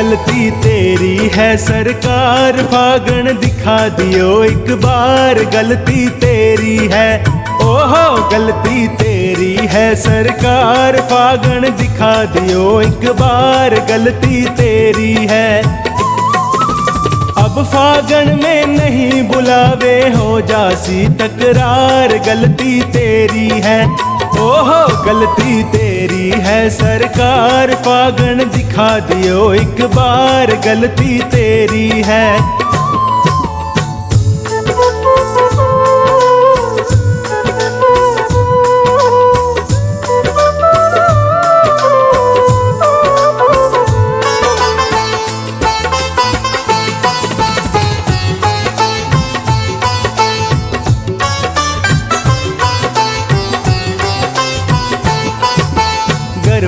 गलती तेरी है सरकार, फागण दिखा दियो एक बार, गलती तेरी है। ओहो गलती तेरी है सरकार, फागण दिखा दियो एक बार, गलती तेरी है। अब फागण में नहीं बुलावे, हो जासी तकरार, गलती तेरी है। ओहो गलती तेरी है सरकार, फागण दिखा दियो एक बार, गलती तेरी है।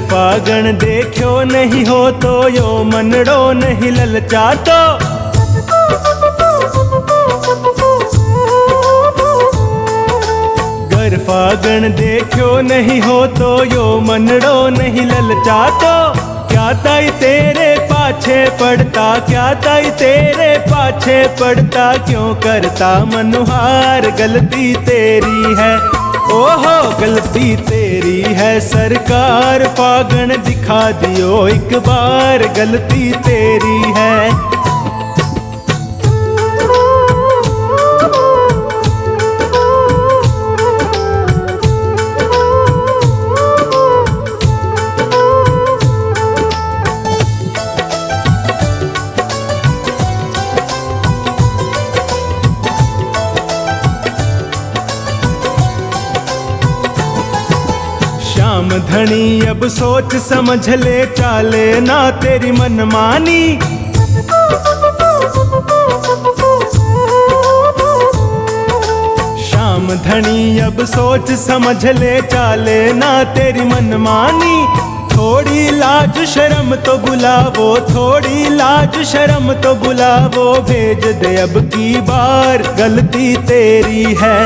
फागण देखो नहीं हो तो यो मनड़ो नहीं ललचा तो, गर फागण देखो नहीं हो तो यो मनड़ो नहीं ललचा तो। क्या ताई तेरे पाछे पड़ता, क्या ताई तेरे पाछे पड़ता, क्यों करता मनुहार, गलती तेरी है। ओहो गलती तेरी है सरकार, फागण दिखा दियो एक बार, गलती तेरी है। श्याम धनी अब सोच समझ ले, चाले ना तेरी मनमानी। श्याम धनी अब सोच समझ ले, चाले ना तेरी मनमानी। थोड़ी लाज शर्म तो बुलावो, थोड़ी लाज शर्म तो बुलावो, भेज दे अब की बार, गलती तेरी है।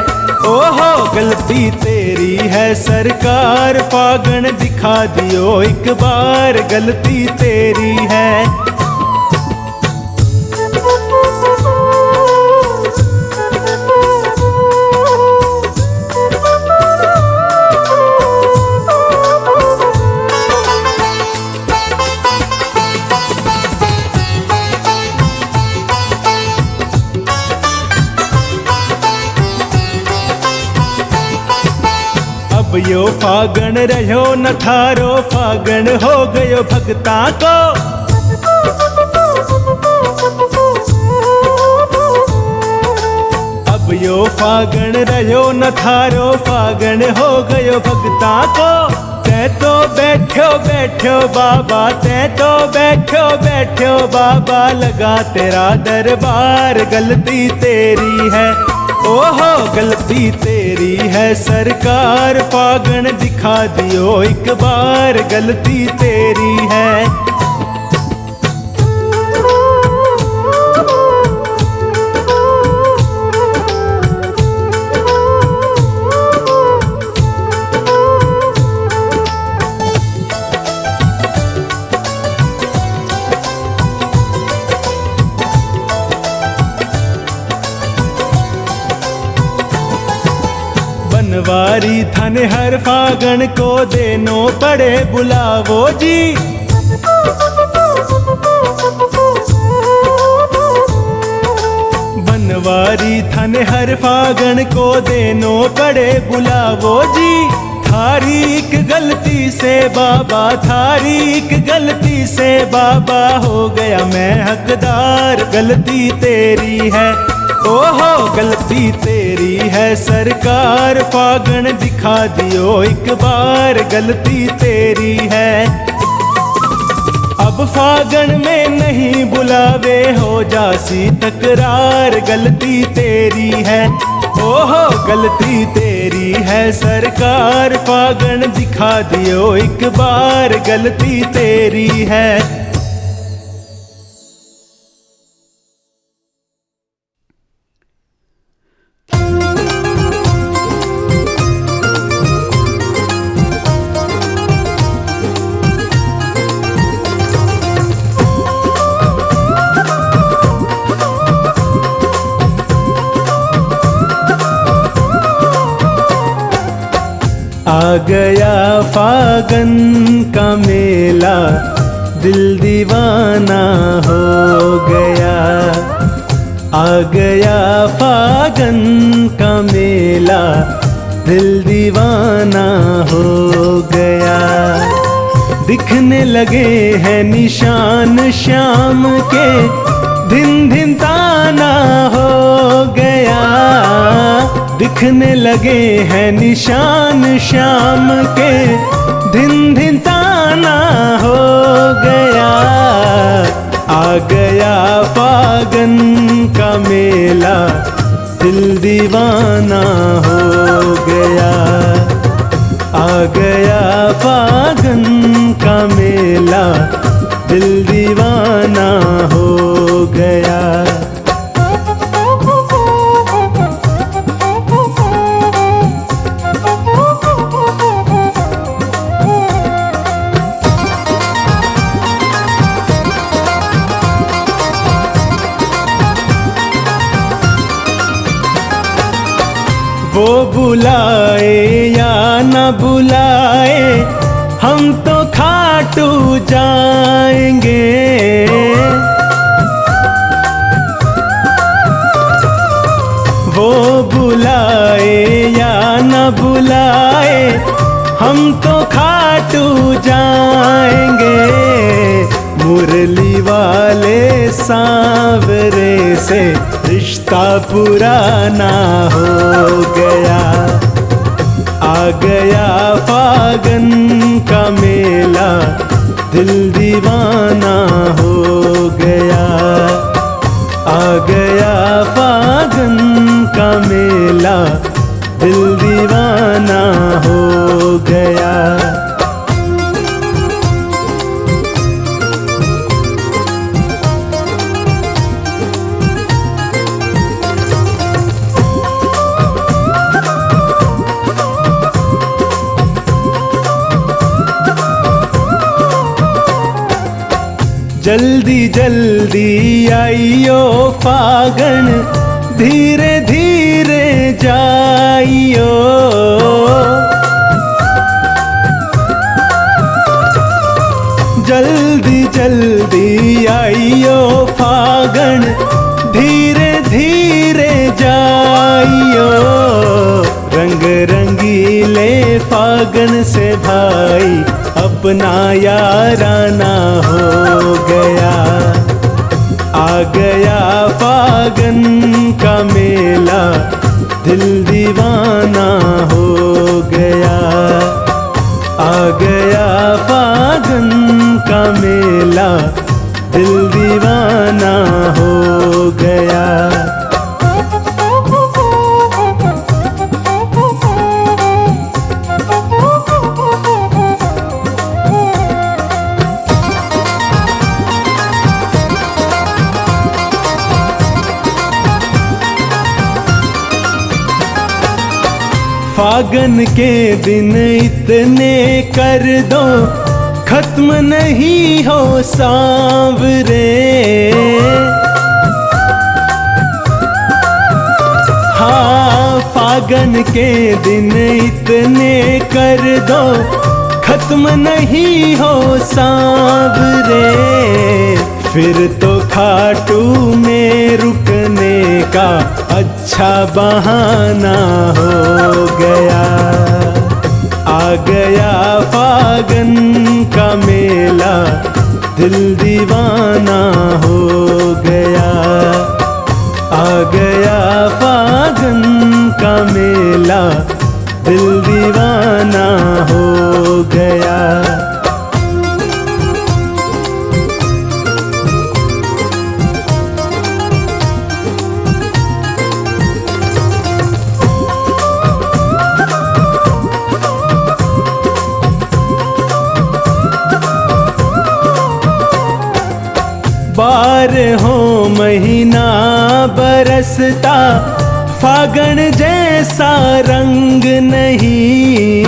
ओहो गलती तेरी है सरकार, फागण दिखा दियो एक बार, गलती तेरी है। अब यो फागण रहो न थारो, फागण हो गयो भगता को। अब यो फागण रहो न थारो, फागण हो गयो भगता को। तै तो बैठो बैठो बाबा, तै तो बैठो बैठो बाबा, लगा तेरा दरबार, गलती तेरी है। ओहो गलती तेरी है सरकार, फागण दिखा दियो एक बार, गलती तेरी है। बनवारी थाने हर फागण को देनो पड़े बुलावो जी। बनवारी थाने हर फागण को देनो पड़े बुलावो जी। थारी एक गलती से बाबा, थारी एक गलती से बाबा, हो गया मैं हकदार, गलती तेरी है। ओहो गलती तेरी है सरकार, फागण दिखा दियो एक बार, गलती तेरी है। अब फागण में नहीं बुलावे, हो जासी तकरार, गलती तेरी है। ओहो गलती तेरी है सरकार, फागण दिखा दियो एक बार, गलती तेरी है। आ गया फागन का मेला, दिल दीवाना हो गया। आ गया फागन का मेला, दिल दीवाना हो गया। दिखने लगे हैं निशान शाम के, धिन धिन ताना हो गया। दिखने लगे हैं निशान शाम के, धिन धिन ताना हो गया। आ गया फागन का मेला, दिल दीवाना हो गया। आ गया फागन का मेला, दिल दीवाना हो गया। वो बुलाए या न बुलाए, हम तो खाटू जाएंगे। वो बुलाए या न बुलाए, हम तो खाटू जाएंगे। मुरली वाले सांवरे से रिश्ता पुराना हो गया। आ गया फागन का मेला, दिल दीवाना हो गया। आ गया फागन का मेला, दिल दीवाना हो गया। जल्दी जल्दी आइयो फागन, धीरे धीरे जाइयो। जल्दी जल्दी आइयो फागन, धीरे धीरे जाइयो। रंग रंगीले फागन से भाई, अपना याराना हो गया। आ गया फागन का मेला, दिल दीवाना हो गया। आ गया फागन का मेला, दिल दीवाना हो गया। फागन के दिन इतने कर दो, खत्म नहीं हो सांवरे। हाँ, फागन के दिन इतने कर दो, खत्म नहीं हो सांवरे। फिर तो खाटू में रुकने का अच्छा बहाना हो गया। आ गया फागन का मेला, दिल दीवाना हो गया। आ गया फागन का मेला, दिल दीवाना हो गया। बारहों महीना बरसता, फागण जैसा रंग नहीं।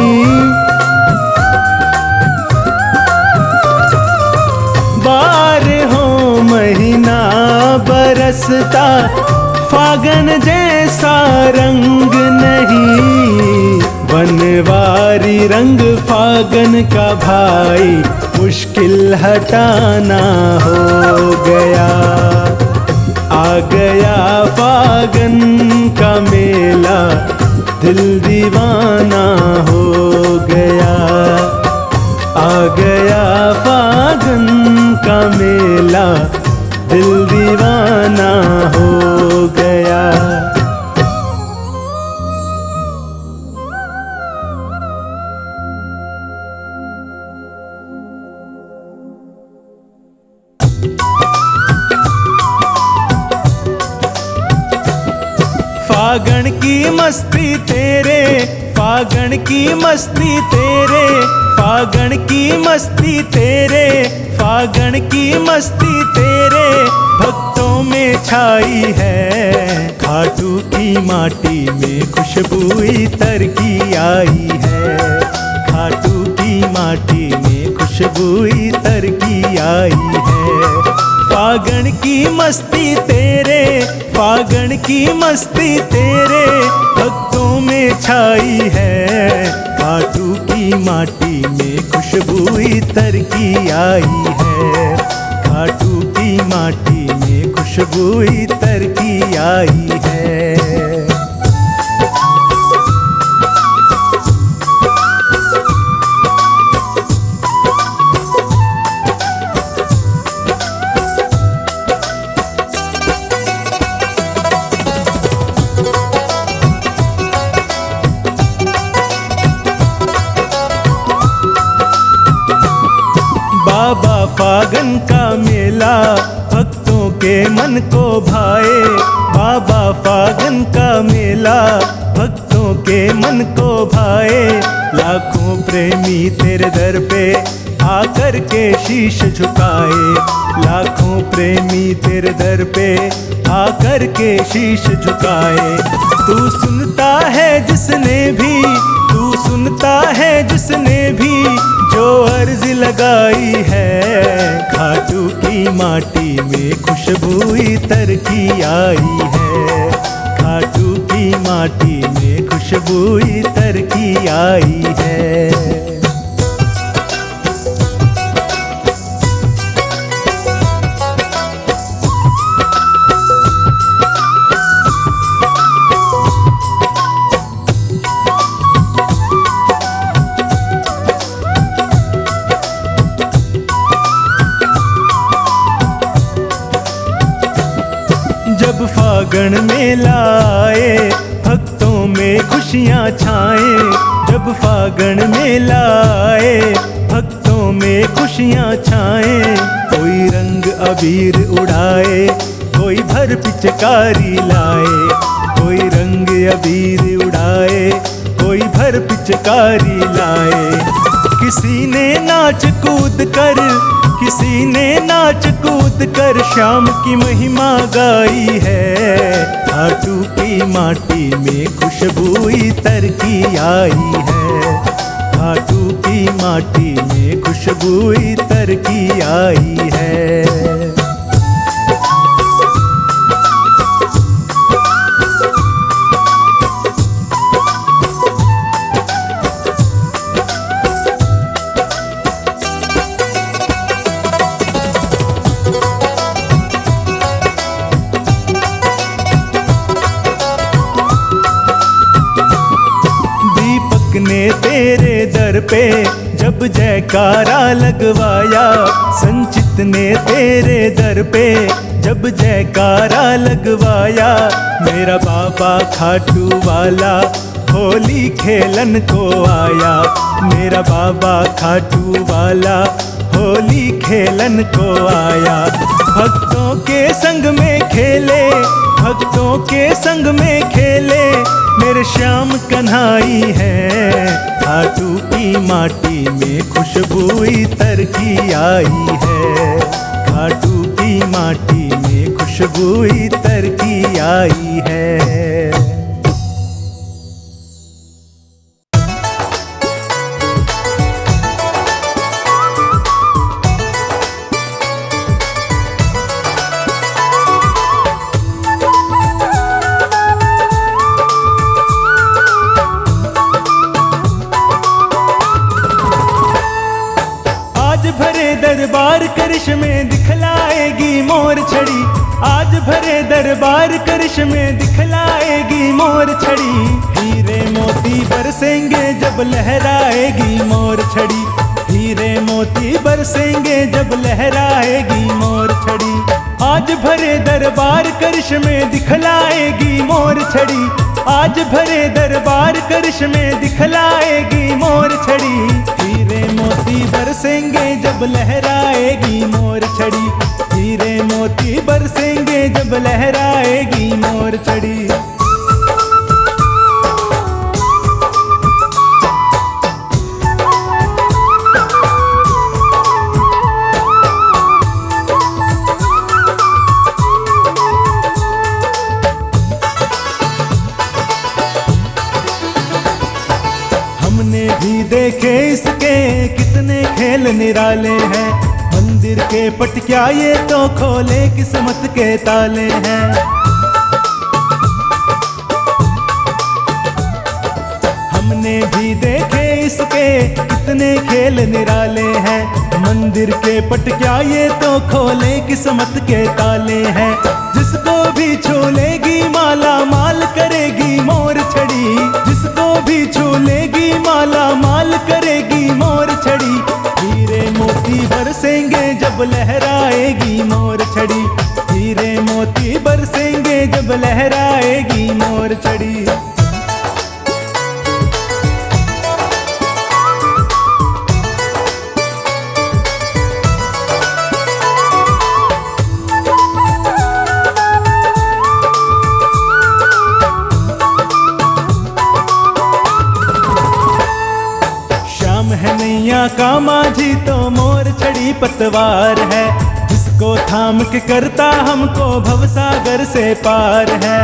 बारहों महीना बरसता, फागण जैसा रंग नहीं। बनवारी रंग फागन का भाई, मुश्किल हटाना हो गया। आ गया फागन का मेला, दिल दीवाना हो गया। आ गया फागन का मेला, दिल दीवाना हो गया। फागण की मस्ती तेरे, फागण की मस्ती तेरे, फागण की मस्ती तेरे, फागण की मस्ती तेरे भक्तों में छाई है। खाटू की माटी में खुशबू इतर की आई है। खाटू की माटी में खुशबू इतर की आई है। फागण की मस्ती तेरे, फागण की मस्ती तेरे भक्तों में छाई है। खाटू की माटी में खुशबू इतर की आई है। खाटू की माटी में खुशबू इतर की आई है। बाबा फागन का मेला भक्तों के मन को भाए। बाबा फागन का मेला भक्तों के मन को भाए। लाखों प्रेमी तेरे दर पे आकर के शीश झुकाए। लाखों प्रेमी तेरे दर पे आकर के शीश झुकाए। तू सुनता है जिसने भी, तू सुनता है जिसने भी जो अर्ज लगाई है। खाटू की माटी में खुशबू इतर की आई है। खाटू की माटी में खुशबू इतर की आई है। जब फागण मेला आए भक्तों में खुशियाँ छाए। जब फागण मेला आए भक्तों में खुशियाँ छाए। कोई रंग अबीर उड़ाए, कोई भर पिचकारी लाए। कोई रंग अबीर उड़ाए, कोई भर पिचकारी लाए। किसी ने नाच कूद कर, किसी ने नाच कूद कर श्याम की महिमा गाई है। खाटू की माटी में खुशबू इतर की आई है। खाटू की माटी में खुशबू इतर की आई है। ने तेरे दर पे जब जयकारा लगवाया। संचित ने तेरे दर पे जब जयकारा लगवाया। मेरा बाबा खाटू वाला होली खेलन को आया। मेरा बाबा खाटू वाला होली खेलन को आया। भक्तों के संग में खेले, भक्तों के संग में खेले मेरे श्याम कन्हाई है। खाटू की माटी में खुशबू इतर की आई है। खाटू की माटी में खुशबू इतर की आई है। दरबार करिश्मे दिखलाएगी मोर छड़ी, आज भरे दरबार करिश्मे दिखलाएगी मोर छड़ी। हीरे मोती बरसेंगे जब लहराएगी मोर छड़ी, हीरे मोती बरसेंगे जब लहराएगी मोर छड़ी। आज भरे दरबार करिश्मे दिखलाएगी मोर छड़ी, आज भरे दरबार करिश्मे दिखलाएगी मोर छड़ी। हीरे मोती बरसेंगे जब लहराएगी मोर छड़ी, हीरे मोती बरसेंगे जब लहराएगी मोर छड़ी। हमने भी देखे इसके कितने खेल निराले हैं, मंदिर के पट क्या ये तो खोले किस्मत के ताले हैं। हमने भी देखे इसके कितने खेल निराले हैं, मंदिर के पट क्या ये तो खोले किस्मत के ताले हैं। जिसको भी छू लेगी माला माल करेगी मोर छड़ी, जिसको भी छू लेगी माला माल करेगी मोर छड़ी। हीरे मोती बरसेंगे जब लहराएगी मोर छड़ी, हीरे मोती बरसेंगे जब लहराएगी मोर छड़ी। का माझी तो मोर छड़ी पतवार है, जिसको थाम के करता हमको भवसागर से पार है।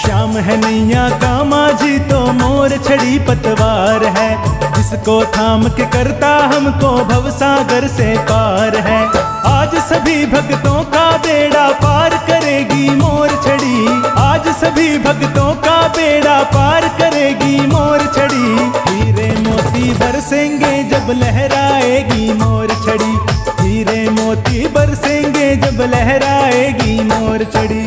श्याम है नैया का माझी तो मोर छड़ी पतवार है, जिसको थाम के करता हमको भवसागर से पार है। आज सभी भक्तों का बेड़ा पार करेगी मोर छड़ी, आज सभी भक्तों का बेड़ा पार करेगी मोर छड़ी। हीरे मोती बरसेंगे जब लहराएगी मोर छड़ी, हीरे मोती बरसेंगे जब लहराएगी मोर छड़ी।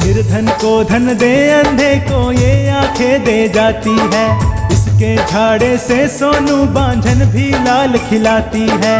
निर्धन को धन दे अंधे को ये आंखें दे जाती है, इसके झाड़े से सोनू बांझन भी लाल खिलाती है।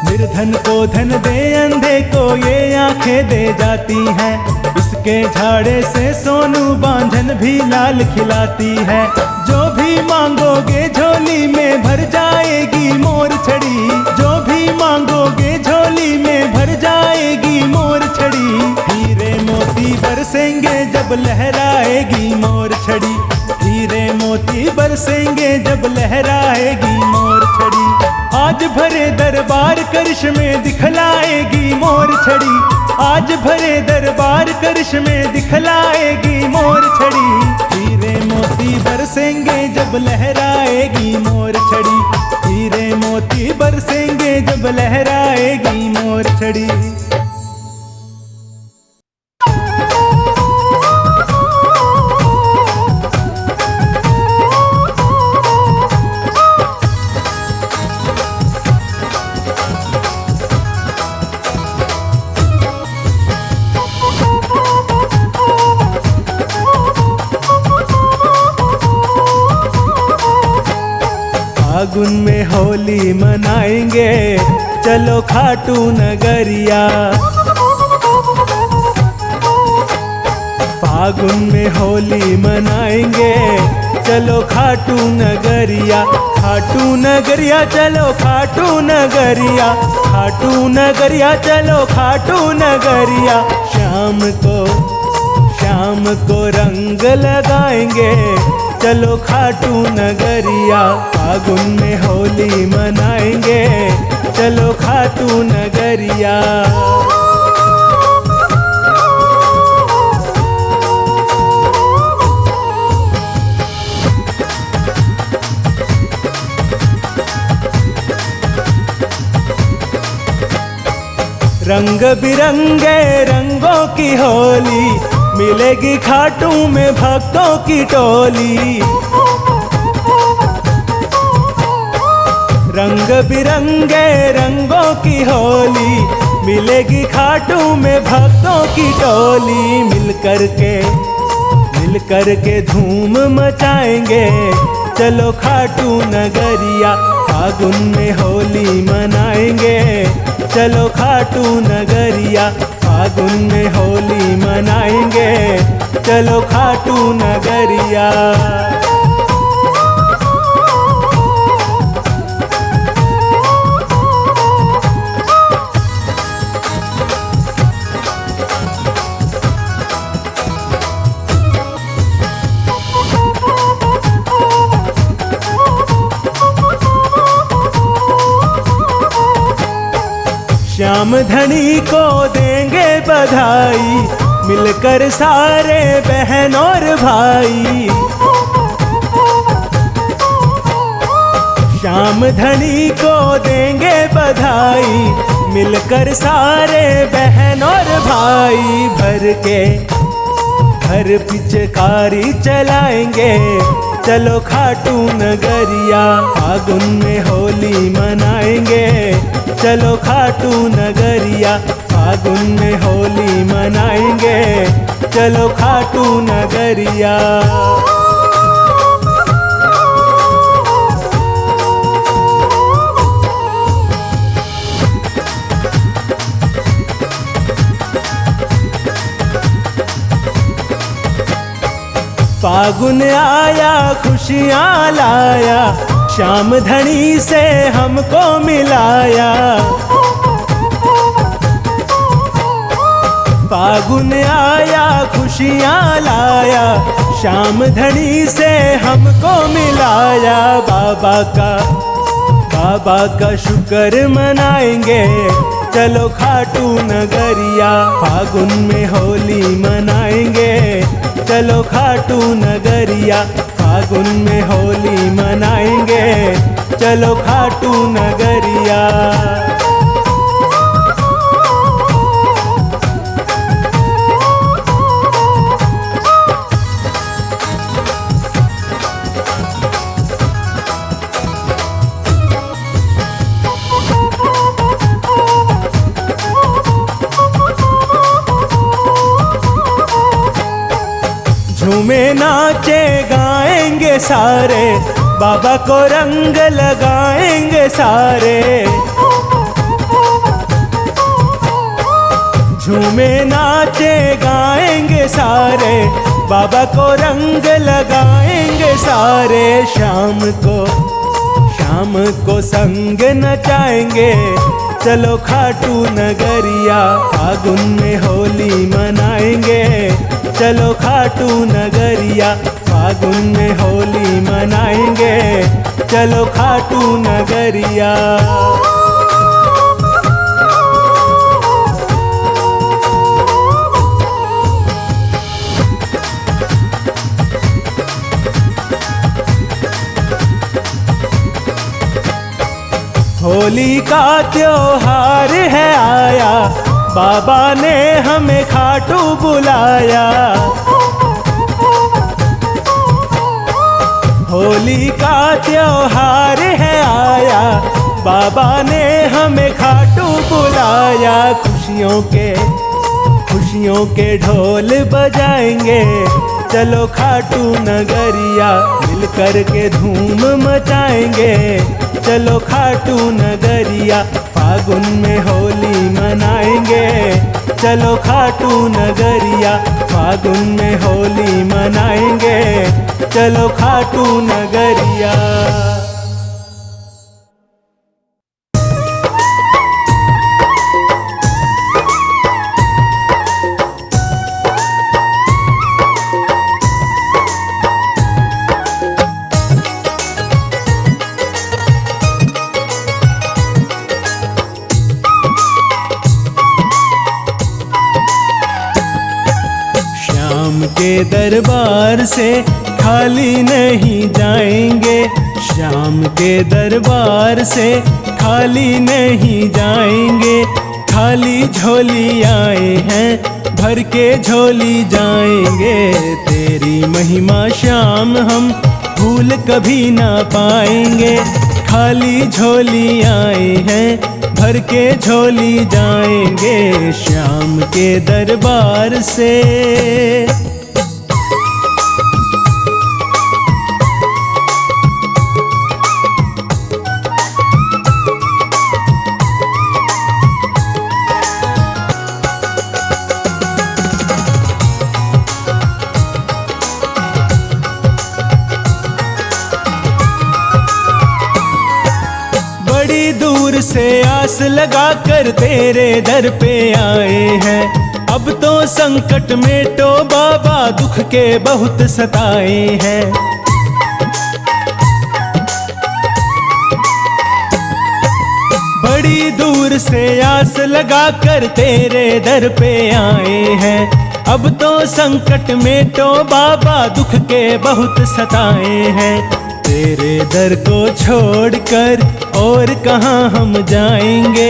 निर्धन को धन दे अंधे को ये आंखें दे जाती है, इसके झाड़े से सोनू बांझन भी लाल खिलाती है। जो भी मांगोगे झोली में भर जाएगी मोर छड़ी, जो भी मांगोगे झोली में भर जाएगी मोर छड़ी। हीरे मोती बरसेंगे जब लहराएगी मोर छड़ी, हीरे मोती बरसेंगे जब लहराएगी मोर छड़ी। आज भरे दरबार करिश्मे दिखलाएगी मोर छड़ी, आज भरे दरबार करिश्मे दिखलाएगी मोर छड़ी। हीरे मोती बरसेंगे जब लहराएगी मोर छड़ी, हीरे मोती बरसेंगे जब लहराएगी मोर छड़ी। फागुन में होली मनाएंगे चलो खाटू नगरिया, फागुन में होली मनाएंगे चलो खाटू नगरिया। खाटू नगरिया चलो खाटू नगरिया, खाटू नगरिया चलो खाटू नगरिया। शाम को रंग लगाएंगे चलो खाटू नगरिया। फागुन में होली मनाएंगे चलो खाटू नगरिया। रंग बिरंगे रंगों की होली, मिलेगी खाटू में भक्तों की टोली। रंग बिरंगे रंगों की होली, मिलेगी खाटू में भक्तों की टोली। मिल कर के धूम मचाएंगे, चलो खाटू नगरिया, फागुन में होली मनाएंगे। चलो खाटू नगरिया, फागुन में होली मनाएंगे। चलो खाटू नगरिया। श्याम धनी को देंगे बधाई, मिलकर सारे बहन और भाई। श्याम धनी को देंगे बधाई, मिलकर सारे बहन और भाई। भर पिचकारी चलाएंगे, चलो खाटू नगरिया, फागुन में होली मनाएंगे। चलो खाटू नगरिया, फागुन में होली मनाएंगे। चलो खाटू नगरिया। फागुन आया खुशियाँ लाया, श्याम धनी से हमको मिलाया। फागुन आया खुशियाँ लाया, श्याम धनी से हमको मिलाया। बाबा का शुक्र मनाएंगे, चलो खाटू नगरिया, फागुन में होली मनाएंगे। चलो खाटू नगरिया, फागुन में होली मनाएंगे। चलो खाटू नगरिया। झूमे नाचे गाएंगे सारे, बाबा को रंग लगाएंगे सारे। झूमे नाचे गाएंगे सारे, बाबा को रंग लगाएंगे सारे। शाम को संग नचाएंगे, चलो खाटू नगरिया, फागुन में होली मनाएंगे। चलो खाटू नगरिया, फागुन में होली मनाएंगे। चलो खाटू नगरिया। होली का त्योहार है आया, बाबा ने हमें खाटू बुलाया। होली का त्योहार है आया, बाबा ने हमें खाटू बुलाया। खुशियों के ढोल बजाएंगे, चलो खाटू नगरिया, मिलकर के धूम मचाएंगे। चलो खाटू नगरिया, फागुन में होली मनाएंगे। चलो खाटू नगरिया, फागुन में होली मनाएंगे। चलो खाटू नगरिया। के दरबार से खाली नहीं जाएंगे, श्याम के दरबार से खाली नहीं जाएंगे। खाली झोली आए हैं, भर के झोली जाएंगे। तेरी महिमा श्याम हम भूल कभी ना पाएंगे। खाली झोली आए हैं, भर के झोली जाएंगे श्याम के दरबार से। बड़ी दूर से आस लगा कर तेरे दर पे आए हैं। अब तो संकट में तो बाबा दुख के बहुत सताए हैं। बड़ी दूर से आस लगा कर तेरे दर पे आए हैं। अब तो संकट में तो बाबा दुख के बहुत सताए हैं। तेरे दर को छोड़कर और कहाँ हम जाएंगे।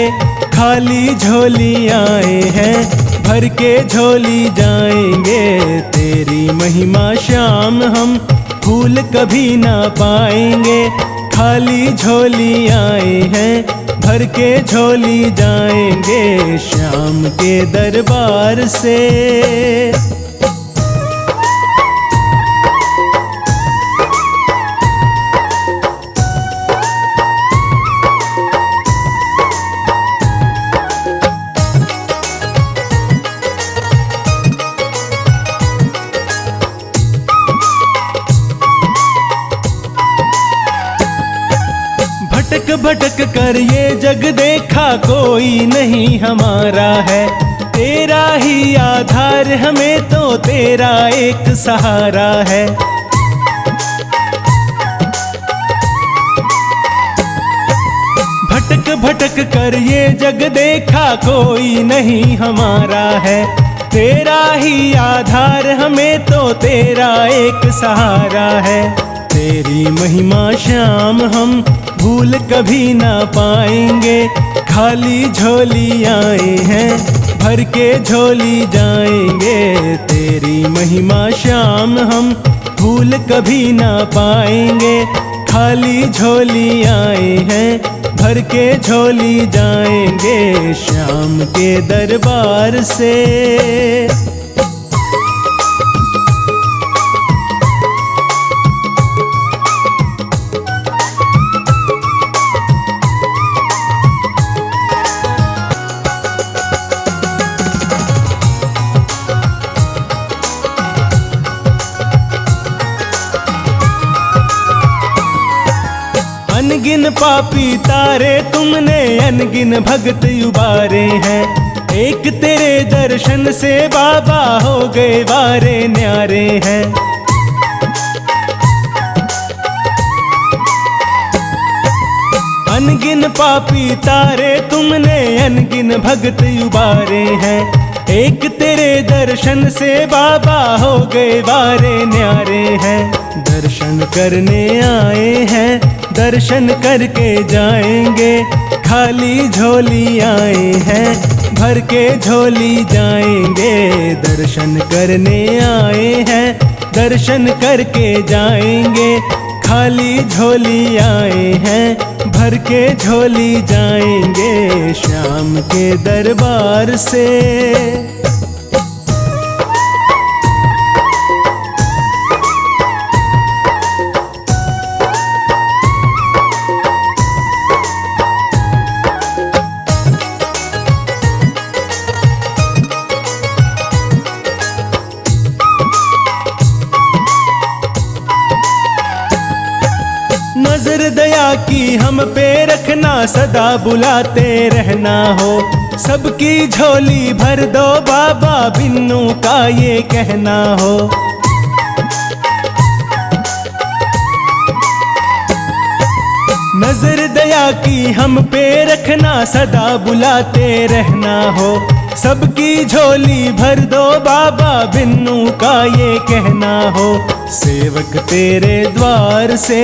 खाली झोली आए हैं, भर के झोली जाएंगे। तेरी महिमा श्याम हम भूल कभी ना पाएंगे। खाली झोली आए हैं, भर के झोली जाएंगे श्याम के दरबार से। भटक भटक कर ये जग देखा कोई नहीं हमारा है। तेरा ही आधार हमें तो तेरा एक सहारा है। भटक भटक कर ये जग देखा कोई नहीं हमारा है। तेरा ही आधार हमें तो तेरा एक सहारा है। तेरी महिमा श्याम हम भूल कभी ना पाएंगे। खाली झोली आए हैं, भर के झोली जाएंगे। तेरी महिमा श्याम हम भूल कभी ना पाएंगे। खाली झोली आए हैं, भर के झोली जाएंगे श्याम के दरबार से। अनगिन पापी तारे तुमने, अनगिन भगत उबारे हैं। एक तेरे दर्शन से बाबा हो गए वारे न्यारे हैं। अनगिन पापी तारे तुमने, अनगिन भगत उबारे हैं। एक तेरे दर्शन से बाबा हो गए वारे न्यारे हैं। दर्शन करने आए हैं, दर्शन करके जाएंगे। खाली झोली आए हैं, भर के झोली जाएंगे। दर्शन करने आए हैं, दर्शन करके जाएंगे। खाली झोली आए हैं, भर के झोली जाएंगे श्याम के दरबार से। नजर दया की हम पे रखना, सदा बुलाते रहना हो। सबकी झोली भर दो बाबा, बिन्नू का ये कहना हो। नजर दया की हम पे रखना, सदा बुलाते रहना हो। सबकी झोली भर दो बाबा, बिन्नू का ये कहना हो। सेवक तेरे द्वार से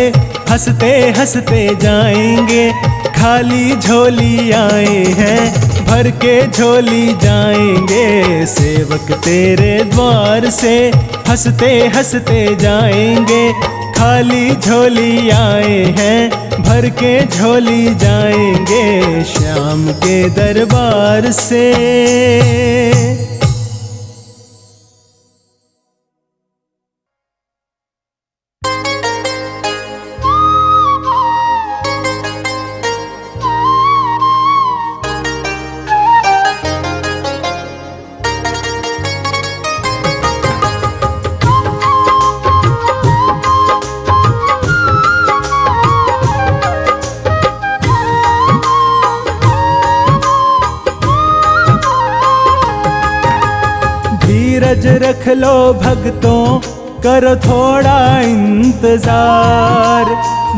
हंसते हंसते जाएंगे। खाली झोली आए हैं, भर के झोली जाएंगे सेवक तेरे द्वार से, हंसते हंसते जाएंगे। खाली झोली आए हैं, भर के झोली जाएंगे श्याम के दरबार से। धीरज रख लो भक्तों, करो थोड़ा इंतजार।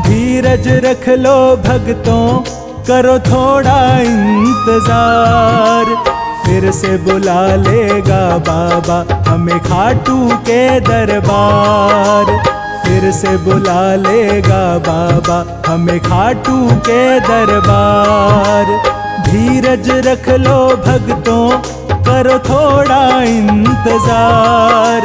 धीरज रख लो भक्तों, करो थोड़ा इंतजार। फिर से बुला लेगा बाबा हमें खाटू के दरबार। फिर से बुला लेगा बाबा हमें खाटू के दरबार। धीरज रख लो भक्तों, करो थोड़ा इंतजार।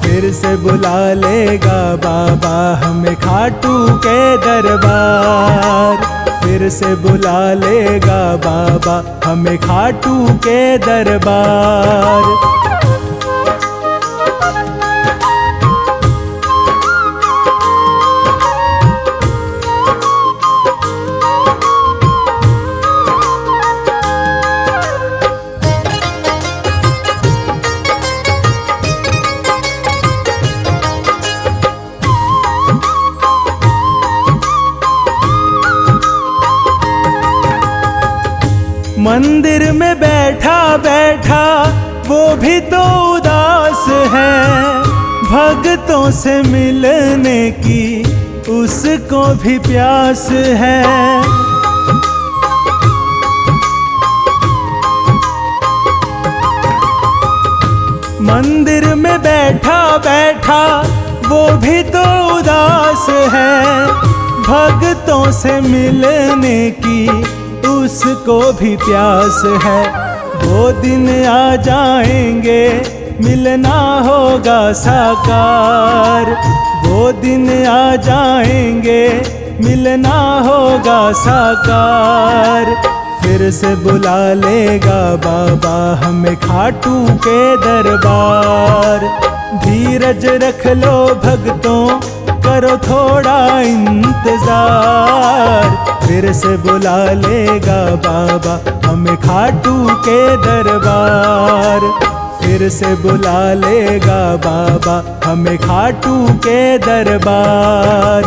फिर से बुला लेगा बाबा हमें खाटू के दरबार। फिर से बुला लेगा बाबा हमें खाटू के दरबार। मंदिर में बैठा बैठा वो भी तो उदास है, भक्तों से मिलने की उसको भी प्यास है। मंदिर में बैठा बैठा वो भी तो उदास है, भक्तों से मिलने की उसको भी प्यास है। वो दिन आ जाएंगे मिलना होगा साकार। वो दिन आ जाएंगे मिलना होगा साकार। फिर से बुला लेगा बाबा हमें खाटू के दरबार। धीरज रख लो भक्तों, करो थोड़ा इंतजार। फिर से बुला लेगा बाबा हमें खाटू के दरबार। फिर से बुला लेगा बाबा हमें खाटू के दरबार।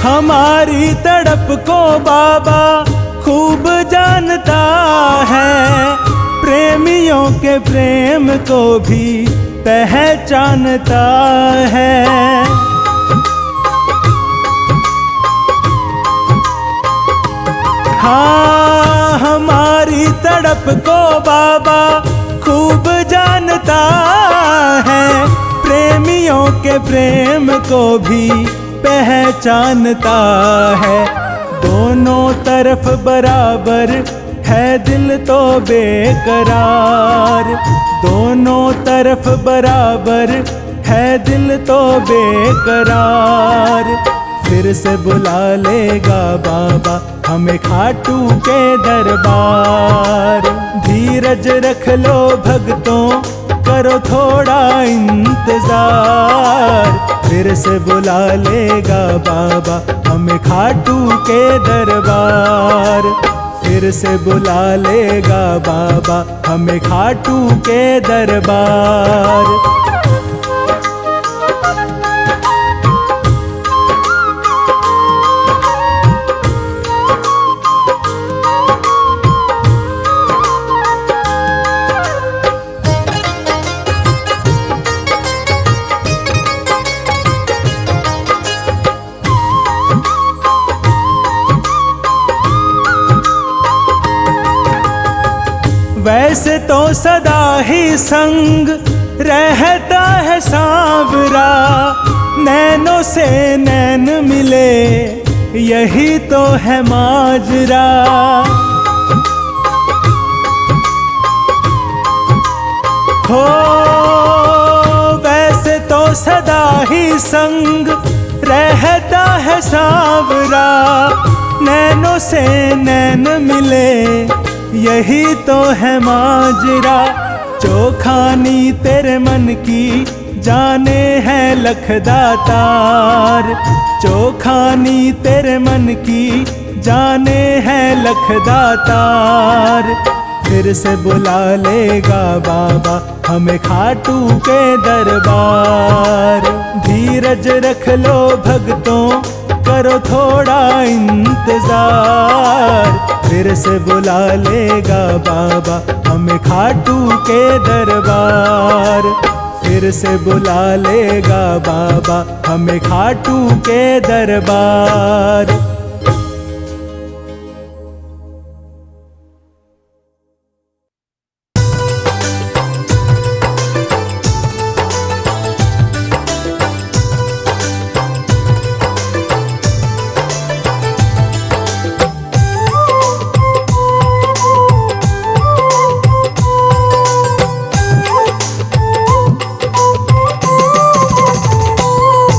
हमारी तड़प को बाबा खूब जानता है, प्रेमियों के प्रेम को भी पहचानता है। हाँ, हमारी तड़प को बाबा खूब जानता है, प्रेमियों के प्रेम को भी पहचानता है। दोनों तरफ बराबर है दिल तो बेकरार। दोनों तरफ बराबर है दिल तो बेकरार। फिर से बुला लेगा बाबा हमें खाटू के दरबार। धीरज रख लो भक्तों, करो थोड़ा इंतजार। फिर से बुला लेगा बाबा हमें खाटू के दरबार। फिर से बुला लेगा बाबा हमें खाटू के दरबार। वैसे तो सदा ही संग रहता है सांवरा, नैनों से नैन मिले यही तो है माजरा। हो वैसे तो सदा ही संग रहता है सांवरा, नैनों से नैन मिले यही तो है माजरा। चोखानी तेरे मन की जाने है लखदातार, चोखानी तेरे मन की जाने है लखदातार। फिर से बुला लेगा बाबा हमें खाटू के दरबार। धीरज रख लो भक्तों करो थोड़ा इंतजार, फिर से बुला लेगा बाबा हमें खाटू के दरबार। फिर से बुला लेगा बाबा हमें खाटू के दरबार।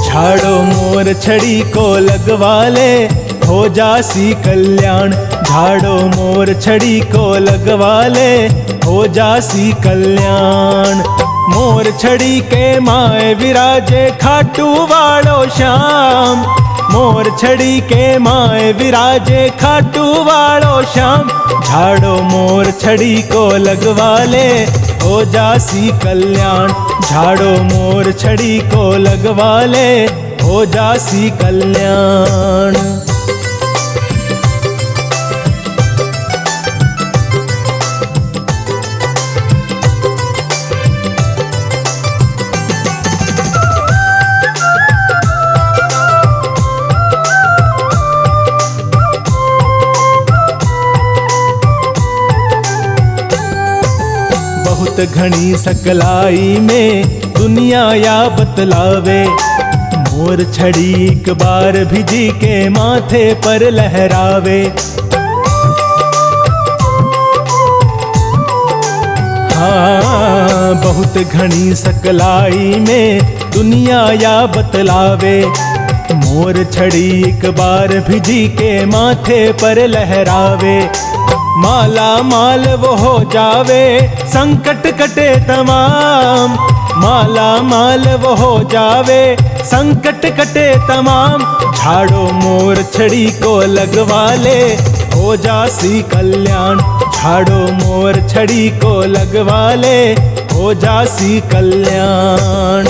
झाड़ो मोर छड़ी को लगवा ले हो जासी कल्याण, झाड़ो मोर छड़ी को लगवा ले हो जासी कल्याण। मोर छड़ी के माए विराजे खाटू वालो श्याम, मोर छड़ी के माए विराजे खाटू वालो श्याम। झाड़ो मोर छड़ी को लगवा ले हो जासी कल्याण, झाड़ो मोर छड़ी को लगवा ले हो जासी कल्याण। बहुत घनी सकलाई में दुनिया या बतलावे, मोर छड़ी एक बार भिजी के माथे पर लहरावे। हाँ बहुत घनी सकलाई में दुनिया या बतलावे, मोर छड़ी एक बार भिजी के माथे पर लहरावे। माला माल वो हो जावे संकट कटे तमाम, माला माल वो हो जावे संकट कटे तमाम। झाड़ो मोर छड़ी को लगवा ले हो जासी कल्याण, झाड़ो मोर छड़ी को लगवा ले हो जासी कल्याण।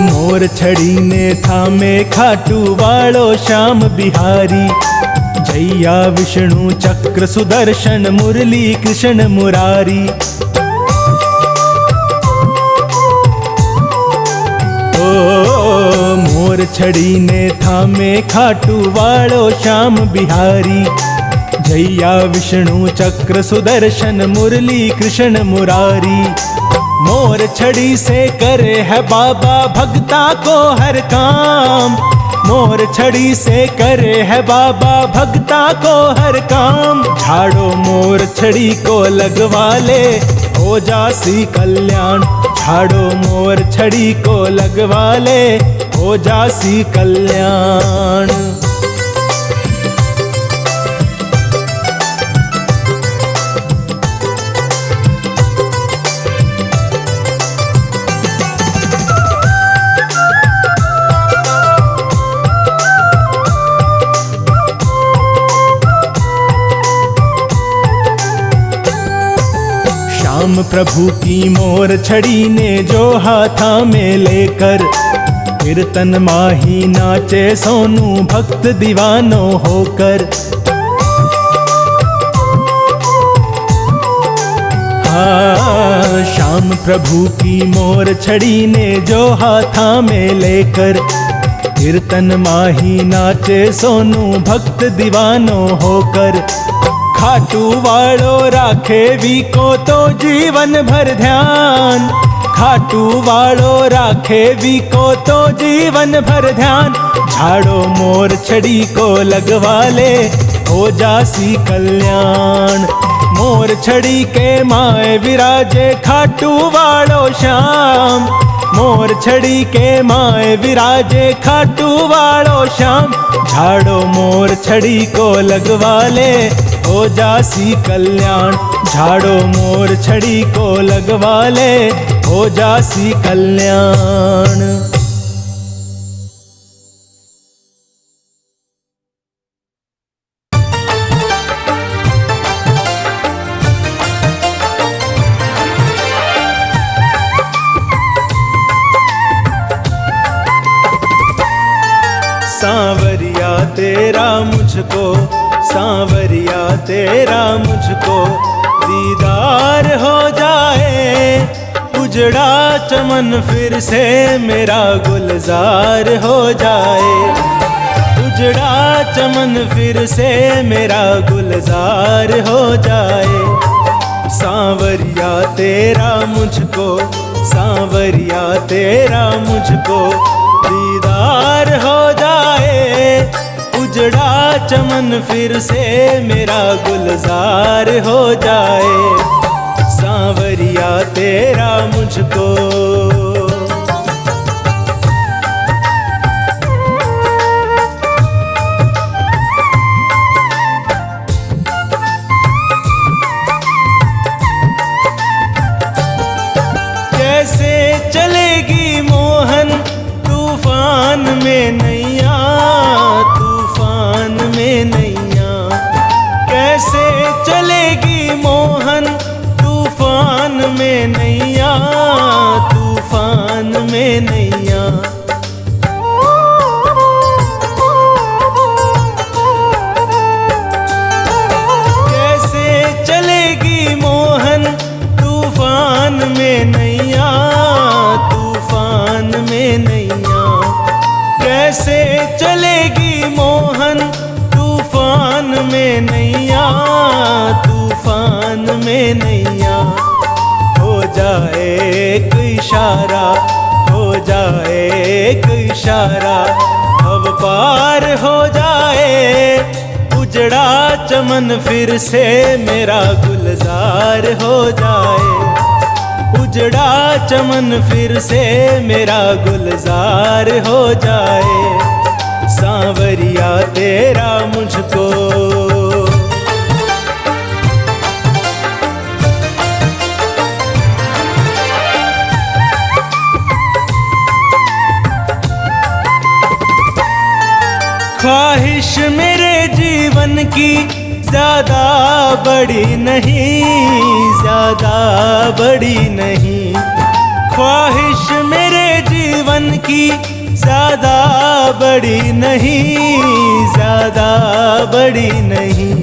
मोर छड़ी ने थामे खाटू वालो श्याम बिहारी, जैया विष्णु चक्र सुदर्शन मुरली कृष्ण मुरारी। ओ मोर छड़ी ने थामे खाटू वालो श्याम बिहारी, जैया विष्णु चक्र सुदर्शन मुरली कृष्ण मुरारी। मोर छड़ी से करे है बाबा भक्ता को हर काम, मोर छड़ी से करे है बाबा भक्ता को हर काम। झाड़ो मोर छड़ी को लगवा ले हो जासी कल्याण, झाड़ो मोर छड़ी को लगवा ले हो जासी कल्याण। प्रभु की मोर छड़ी ने जो हाथा में लेकर कीर्तन माही नाचे सोनू भक्त दीवानो होकर। हाँ, श्याम प्रभु की मोर छड़ी ने जो हाथा में लेकर। कीर्तन माही नाचे सोनू भक्त दीवानो होकर। खाटू वालो राखे वी को तो जीवन भर ध्यान। खाटू वालो राखे वी को तो जीवन भर ध्यान। झाड़ो मोर छड़ी को लगवा ले हो जासी कल्याण। मोर छड़ी के माए विराजे खाटू वालो श्याम। मोर छड़ी के माए विराजे खाटू वालो श्याम। झाड़ो मोर छड़ी को लगवा ले हो जासी कल्याण। झाड़ो मोर छड़ी को लगवा ले हो जासी कल्याण। सांवरिया तेरा मुझको, सांवरिया तेरा मुझको दीदार हो जाए। उजड़ा चमन फिर से मेरा गुलजार हो जाए। उजड़ा चमन फिर से मेरा गुलजार हो जाए। सांवरिया तेरा मुझको, सांवरिया तेरा मुझको दीदार हो जाए। उजड़ा चमन फिर से मेरा गुलजार हो जाए। सांवरिया तेरा मुझको। कैसे चलेगी मोहन तूफान में नैया, तूफान में नैया। कैसे चलेगी मोहन तूफान में नैया, तूफान में नैया। कैसे चलेगी मोहन तूफान में नैया, तूफान में नैया। कैसे चलेगी मोहन तूफान में नैया, तूफान में नैया। हो जाए एक इशारा, हो जाए एक इशारा, अब पार हो जाए। उजड़ा चमन फिर से मेरा गुलजार हो जाए। उजड़ा चमन फिर से मेरा गुलजार हो जाए। सांवरिया तेरा मुझको। ख्वाहिश मेरे जीवन की ज्यादा बड़ी नहीं, ज्यादा बड़ी नहीं। ख्वाहिश मेरे जीवन की ज्यादा बड़ी नहीं, ज्यादा बड़ी नहीं।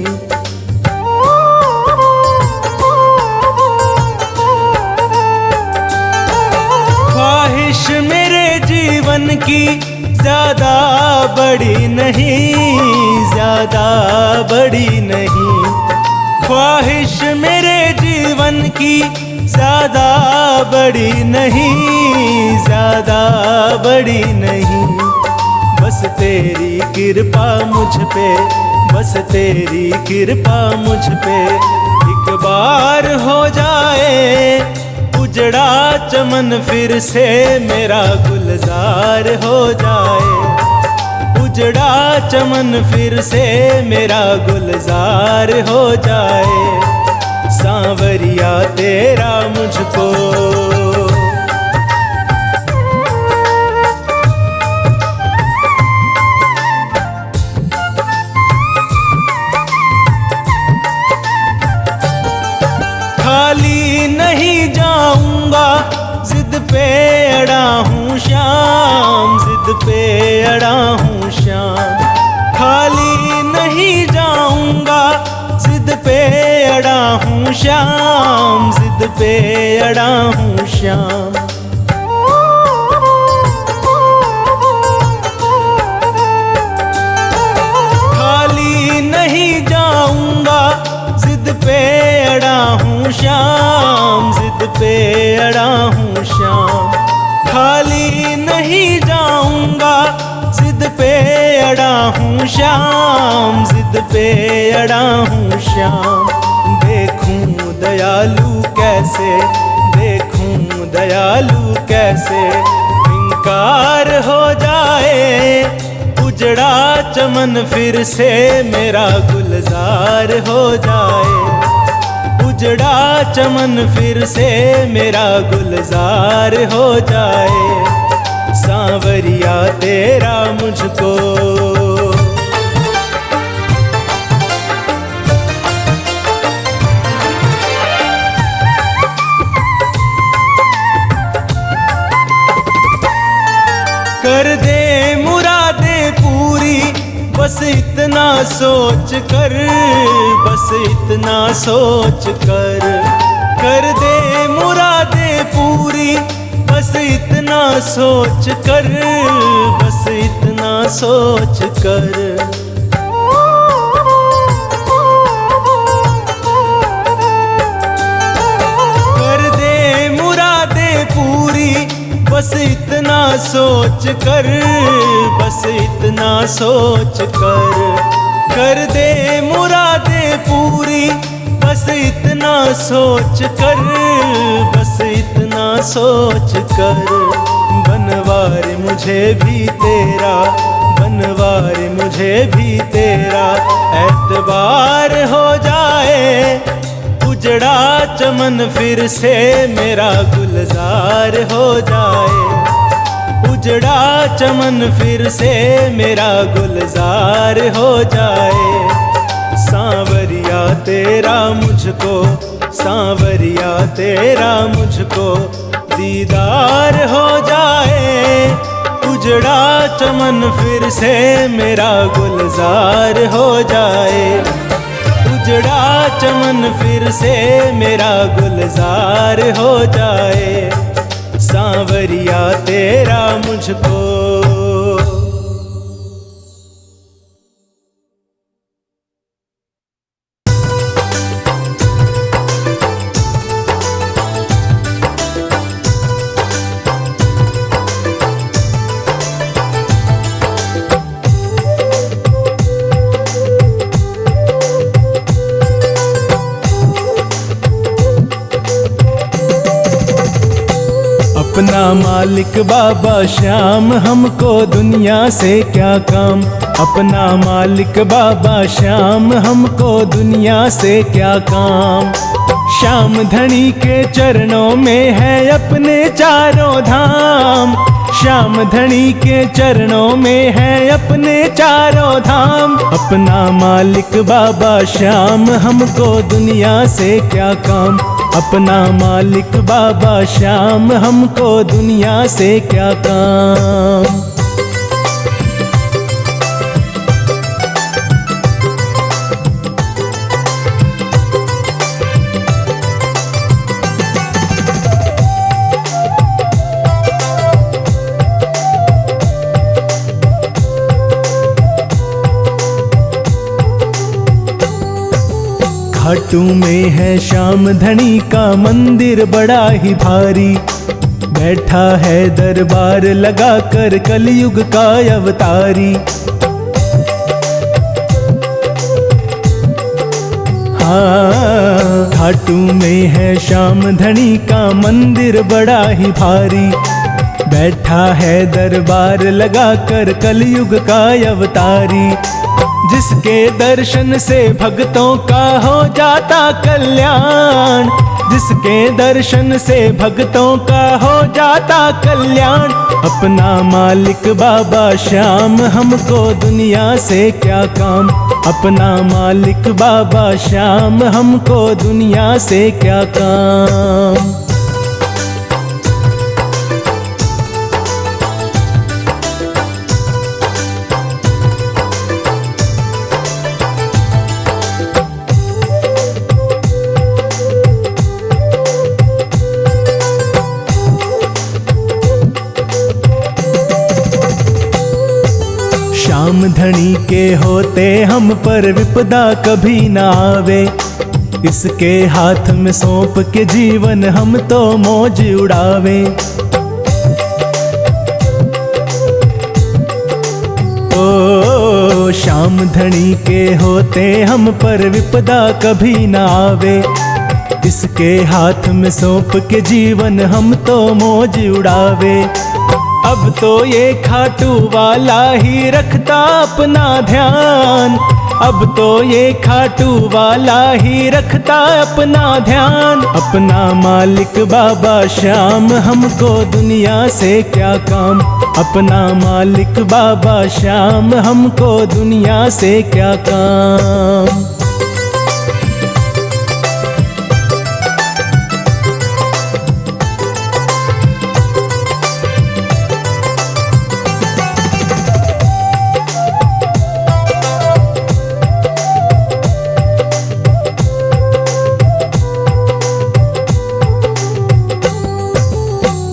ख्वाहिश मेरे जीवन की ज्यादा बड़ी नहीं, ज्यादा बड़ी नहीं। ख्वाहिश मेरे जीवन की ज्यादा बड़ी नहीं, ज्यादा बड़ी नहीं। बस तेरी कृपा मुझ पे, बस तेरी कृपा मुझ पे एक बार हो जाए। उजड़ा चमन फिर से मेरा गुलजार हो जाए। उजड़ा चमन फिर से मेरा गुलजार हो जाए। सांवरिया तेरा मुझको। खाली नहीं जाऊंगा, जिद पे अड़ा हूँ हूँ श्याम, जिद पे अड़ा हूँ श्याम। खाली नहीं जाऊंगा, जिद पे अड़ा हूँ श्याम, जिद पे अड़ा हूँ श्याम। खाली नहीं जाऊंगा, जिद पे अड़ा हूँ श्याम, जिद पे अड़ा हूँ श्याम। खाली नहीं जाऊंगा, जिद पे अड़ा हूँ श्याम, जिद पे अड़ा हूँ श्याम। देखूं दयालु कैसे, देखूं दयालु कैसे इनकार हो जाए। उजड़ा चमन फिर से मेरा गुलजार हो जाए। उजड़ा चमन फिर से मेरा गुलजार हो जाए। सांवरिया तेरा मुझको कर दे मुरादें पूरी, बस इतना सोच कर, बस इतना सोच कर दे मुरादें पूरी, बस इतना सोच कर, बस इतना सोच कर। कर दे मुरादें पूरी, बस इतना सोच कर, बस इतना सोच कर दे मुरादें पूरी, बस इतना सोच कर, बस इतना सोच कर। बनवार मुझे भी तेरा, बनवार मुझे भी तेरा, एतबार हो जाए। उजड़ा चमन फिर से मेरा गुलजार हो जाए। उजड़ा चमन फिर से मेरा गुलजार हो जाए। सांवरिया तेरा मुझको, सांवरिया तेरा मुझको दीदार हो जाए। उजड़ा चमन फिर से मेरा गुलजार हो जाए। उजड़ा चमन फिर से मेरा गुलजार हो जाए। सांवरिया तेरा मुझको। अपना मालिक बाबा श्याम, हमको दुनिया से क्या काम। अपना मालिक बाबा श्याम, हमको दुनिया से क्या काम। श्याम धनी के चरणों में है अपने चारों धाम। श्याम धनी के चरणों में है अपने चारों धाम। अपना मालिक बाबा श्याम, हमको दुनिया से क्या काम। अपना मालिक बाबा श्याम, हमको दुनिया से क्या काम। घाटू में है श्याम धनी का मंदिर बड़ा ही भारी। बैठा है दरबार लगा कर कलयुग का अवतारी। हाँ, घाटू में है श्याम धनी का मंदिर बड़ा ही भारी। बैठा है दरबार लगा कर कलयुग का अवतारी। जिसके दर्शन से भक्तों का हो जाता कल्याण। जिसके दर्शन से भक्तों का हो जाता कल्याण। अपना मालिक बाबा श्याम, हमको दुनिया से क्या काम। अपना मालिक बाबा श्याम, हमको दुनिया से क्या काम। धनी के होते हम पर विपदा कभी ना आवे। इसके हाथ में सौंप के जीवन हम तो मौज उड़ावे। ओ श्याम धनी के होते हम पर विपदा कभी ना आवे। इसके हाथ में सौंप के जीवन हम तो मौज उड़ावे। अब तो ये खाटू वाला ही रखता अपना ध्यान। अब तो ये खाटू वाला ही रखता अपना ध्यान। अपना मालिक बाबा श्याम, हमको दुनिया से क्या काम। अपना मालिक बाबा श्याम, हमको दुनिया से क्या काम।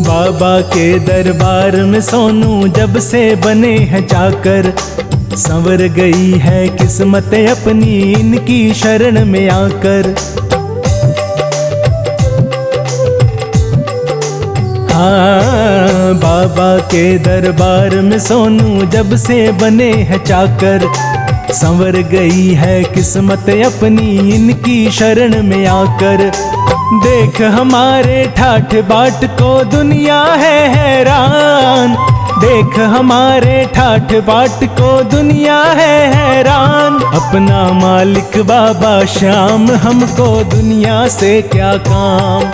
बाबा के दरबार में सोनू जब से बने हैं चाकर। संवर गई है किस्मत अपनी इनकी शरण में आकर। हाँ, बाबा के दरबार में सोनू जब से बने हैं चाकर। संवर गई है किस्मत अपनी इनकी शरण में आकर। देख हमारे ठाठ बाट को दुनिया है हैरान। देख हमारे ठाठ बाट को दुनिया है हैरान। अपना मालिक बाबा श्याम, हमको दुनिया से क्या काम।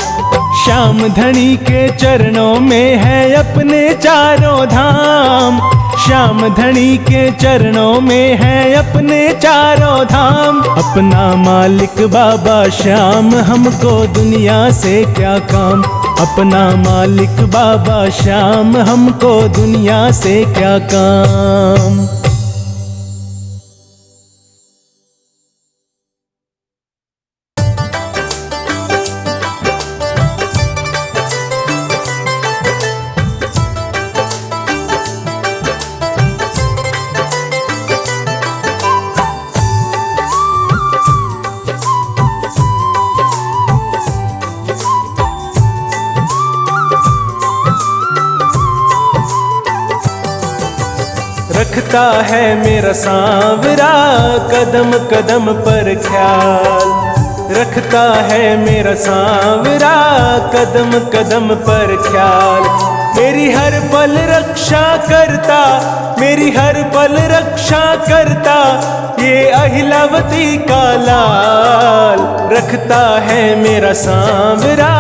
श्याम धनी के चरणों में है अपने चारों धाम। श्याम धनी के चरणों में है अपने चारों धाम। अपना मालिक बाबा श्याम, हमको दुनिया से क्या काम। अपना मालिक बाबा श्याम, हमको दुनिया से क्या काम। रखता है मेरा सांवरा कदम कदम पर ख्याल। रखता है मेरा सांवरा कदम कदम पर ख्याल। मेरी हर पल रक्षा करता, मेरी हर पल रक्षा करता, ये अहिलावती का लाल। रखता है मेरा सांवरा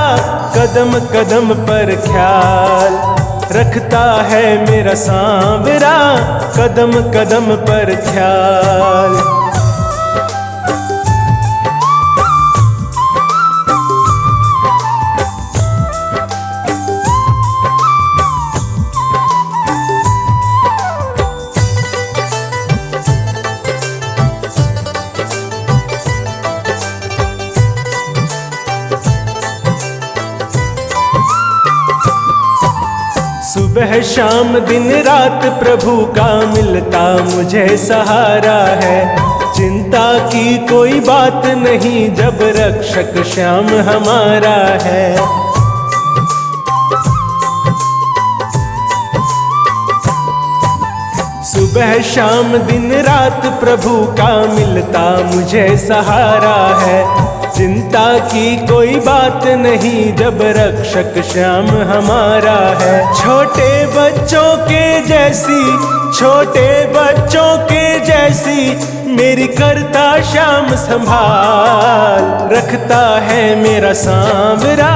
कदम कदम पर ख्याल। रखता है मेरा सांवरा कदम कदम पर ख्याल। सुबह शाम दिन रात प्रभु का मिलता मुझे सहारा है। चिंता की कोई बात नहीं जब रक्षक श्याम हमारा है। सुबह शाम दिन रात प्रभु का मिलता मुझे सहारा है। चिंता की कोई बात नहीं जब रक्षक श्याम हमारा है। छोटे बच्चों के जैसी, छोटे बच्चों के जैसी मेरी करता श्याम संभाल। रखता है मेरा सांवरा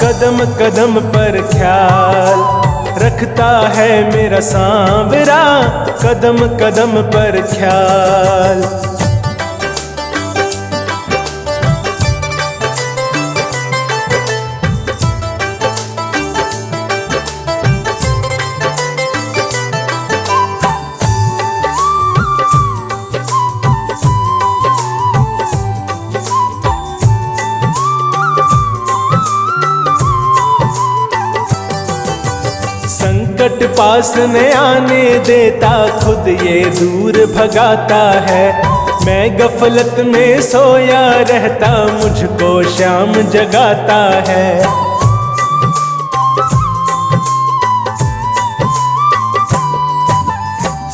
कदम कदम पर ख्याल। रखता है मेरा सांवरा कदम कदम पर ख्याल। संकट पास न आने देता, खुद ये दूर भगाता है। मैं गफलत में सोया रहता, मुझको शाम जगाता है।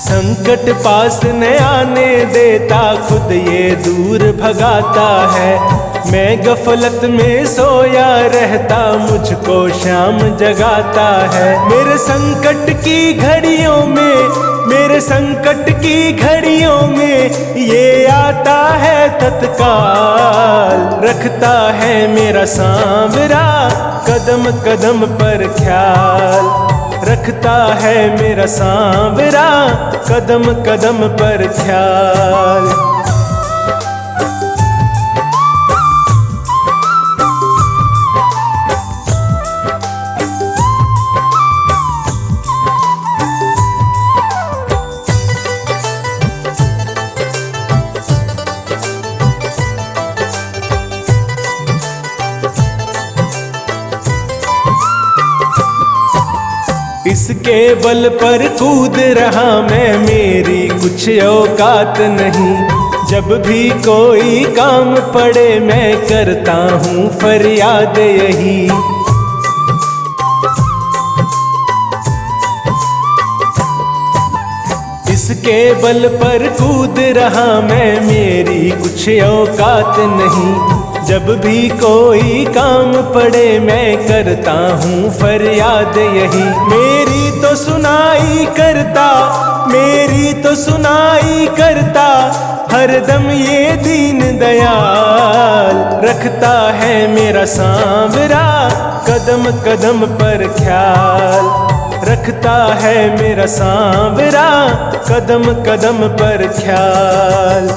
संकट पास न आने देता, खुद ये दूर भगाता है। मैं गफलत में सोया रहता, मुझको शाम जगाता है। मेरे संकट की घड़ियों में, मेरे संकट की घड़ियों में ये आता है तत्काल। रखता है मेरा सांवरा कदम कदम पर ख्याल। रखता है मेरा सांवरा कदम कदम पर ख्याल। इसके बल पर कूद रहा मैं, मेरी कुछ औकात नहीं। जब भी कोई काम पड़े मैं करता हूँ फरियाद यही। इसके बल पर कूद रहा मैं, मेरी कुछ औकात नहीं। जब भी कोई काम पड़े मैं करता हूँ फरियाद यही। मेरी तो सुनाई करता, मेरी तो सुनाई करता हरदम ये दीन दयाल। रखता है मेरा सांवरा कदम कदम पर ख्याल। रखता है मेरा सांवरा कदम कदम पर ख्याल।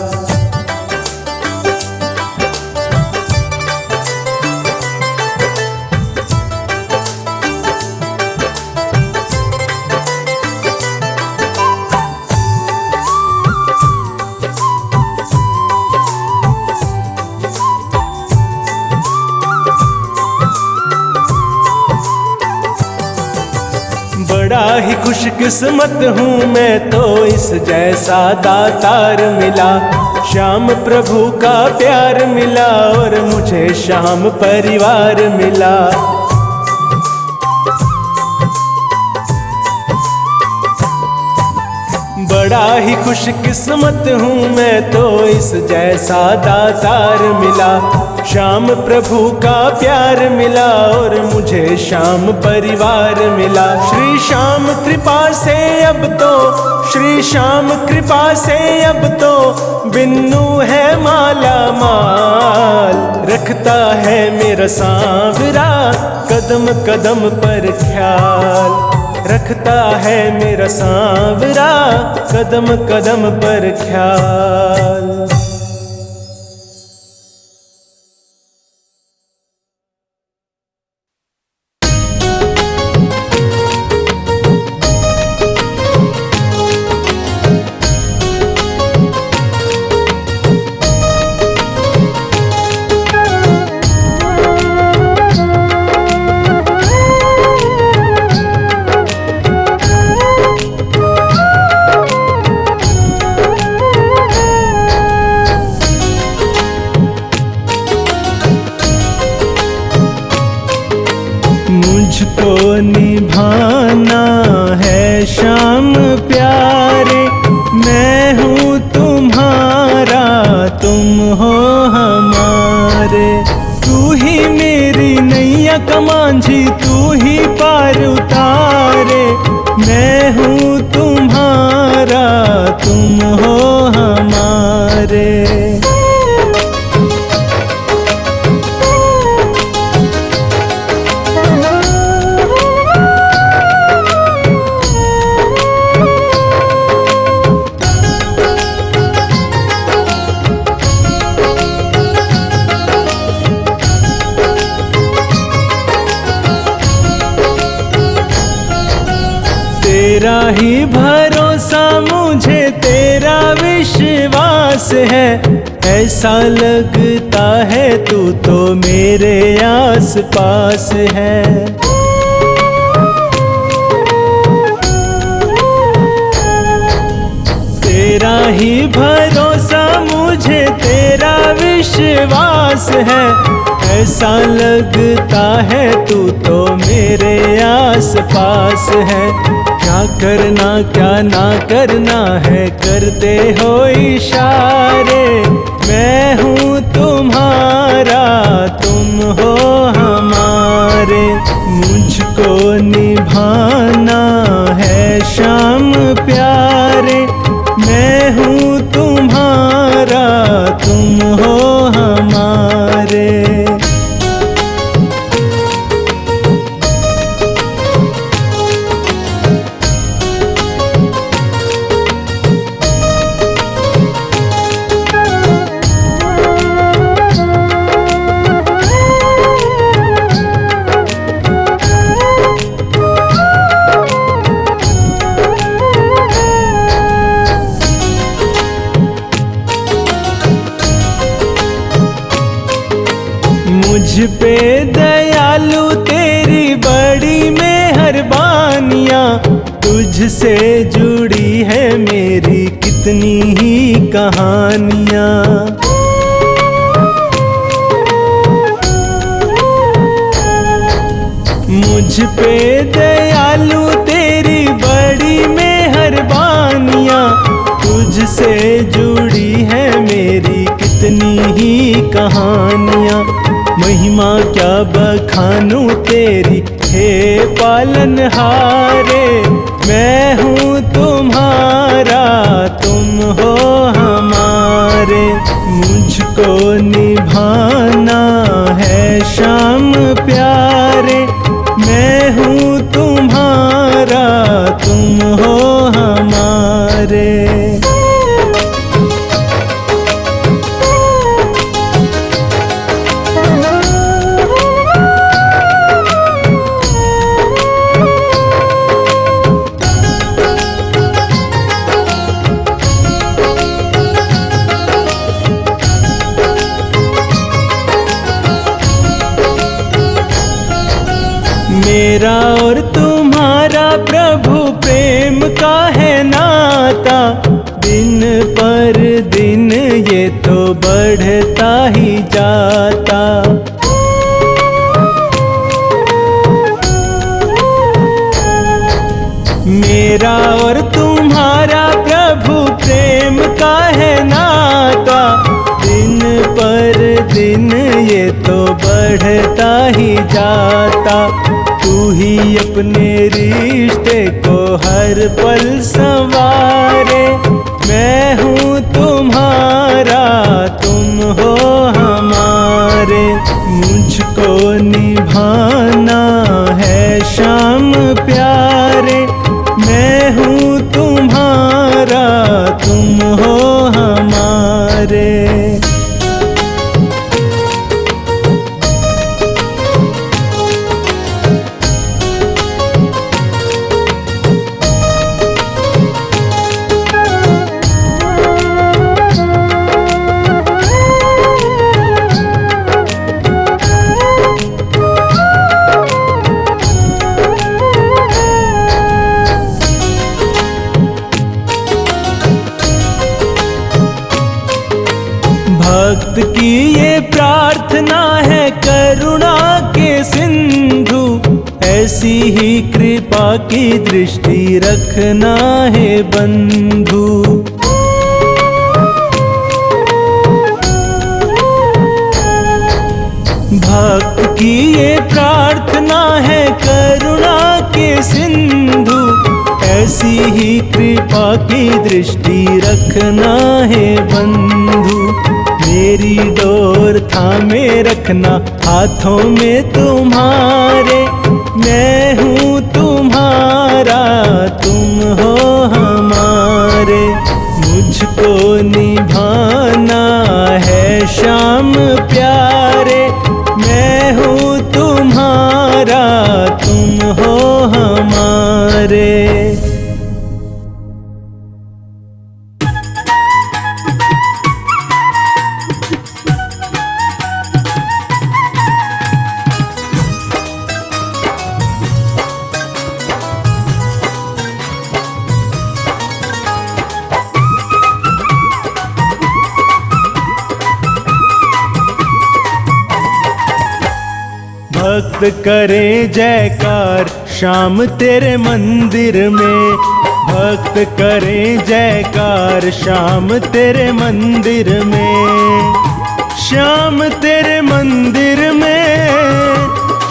बड़ा ही खुशकिस्मत हूँ मैं तो, इस जैसा दातार मिला। श्याम प्रभु का प्यार मिला और मुझे श्याम परिवार मिला। बड़ा ही खुशकिस्मत हूँ मैं तो, इस जैसा दातार मिला। श्याम प्रभु का प्यार मिला और मुझे श्याम परिवार मिला। श्री श्याम कृपा से अब तो, श्री श्याम कृपा से अब तो बिन्नू है माला माल। रखता है मेरा सांवरा कदम कदम पर ख्याल। रखता है मेरा सांवरा कदम कदम पर ख्याल। मुझको निभाना है श्याम प्यारे, मैं हूँ तुम्हारा तुम हो हमारे। तू ही मेरी नैया कमांझी, तू ही पार उतारे। मैं हूँ तुम्हारा तुम हो हमारे। तेरा ही भरोसा मुझे, तेरा विश्वास है। ऐसा लगता है तू तो मेरे आस पास है। तेरा ही भरोसा मुझे तेरा विश्वास है, ऐसा लगता है तू तो मेरे आस पास है। क्या करना क्या ना करना है करते हो इशारे, मैं हूँ तुम्हारा तुम हो हमारे। मुझको निभाना है शाम प्यारे, मैं हूँ तुम्हारा तुम हो हमारे। मुझ पे दयालु तेरी बड़ी मेहरबानियाँ, तुझसे जुड़ी है मेरी कितनी ही कहानियाँ। मुझ पे दयालु तेरी बड़ी मेहरबानियाँ, तुझसे जुड़ी है मेरी कितनी ही कहानियाँ। महिमा क्या बखानूं तेरी हे पालनहारे, मैं हूँ तुम्हारा तुम हो हमारे। मुझको निभाना है शाम प्यारे, मैं हूँ तुम्हारा तुम हो हमारे। मेरा और तुम्हारा प्रभु प्रेम का है नाता, दिन पर दिन ये तो बढ़ता ही जाता। मेरा और तुम्हारा प्रभु प्रेम का है नाता, दिन पर दिन ये तो बढ़ता ही जाता। तू ही अपने रिश्ते को हर पल संवारे, मैं हूँ तुम्हारा तुम हो हमारे। मुझको निभाना है शाम प्यारे, मैं हूँ तुम्हारा तुम हो हमारे। भक्त की ये प्रार्थना है करुणा के सिंधु, ऐसी ही कृपा की दृष्टि रखना है बंधु। भक्त की ये प्रार्थना है करुणा के सिंधु, ऐसी ही कृपा की दृष्टि रखना है बंधु। मेरी डोर थामे रखना हाथों में तुम्हारे, मैं हूँ तुम्हारा तुम हो हमारे। मुझको निभाना है शाम प्यारे, मैं हूँ तुम्हारा तुम हो हमारे। भक्त करें जयकार श्याम तेरे मंदिर में, भक्त करें जयकार श्याम तेरे मंदिर में। श्याम तेरे मंदिर में,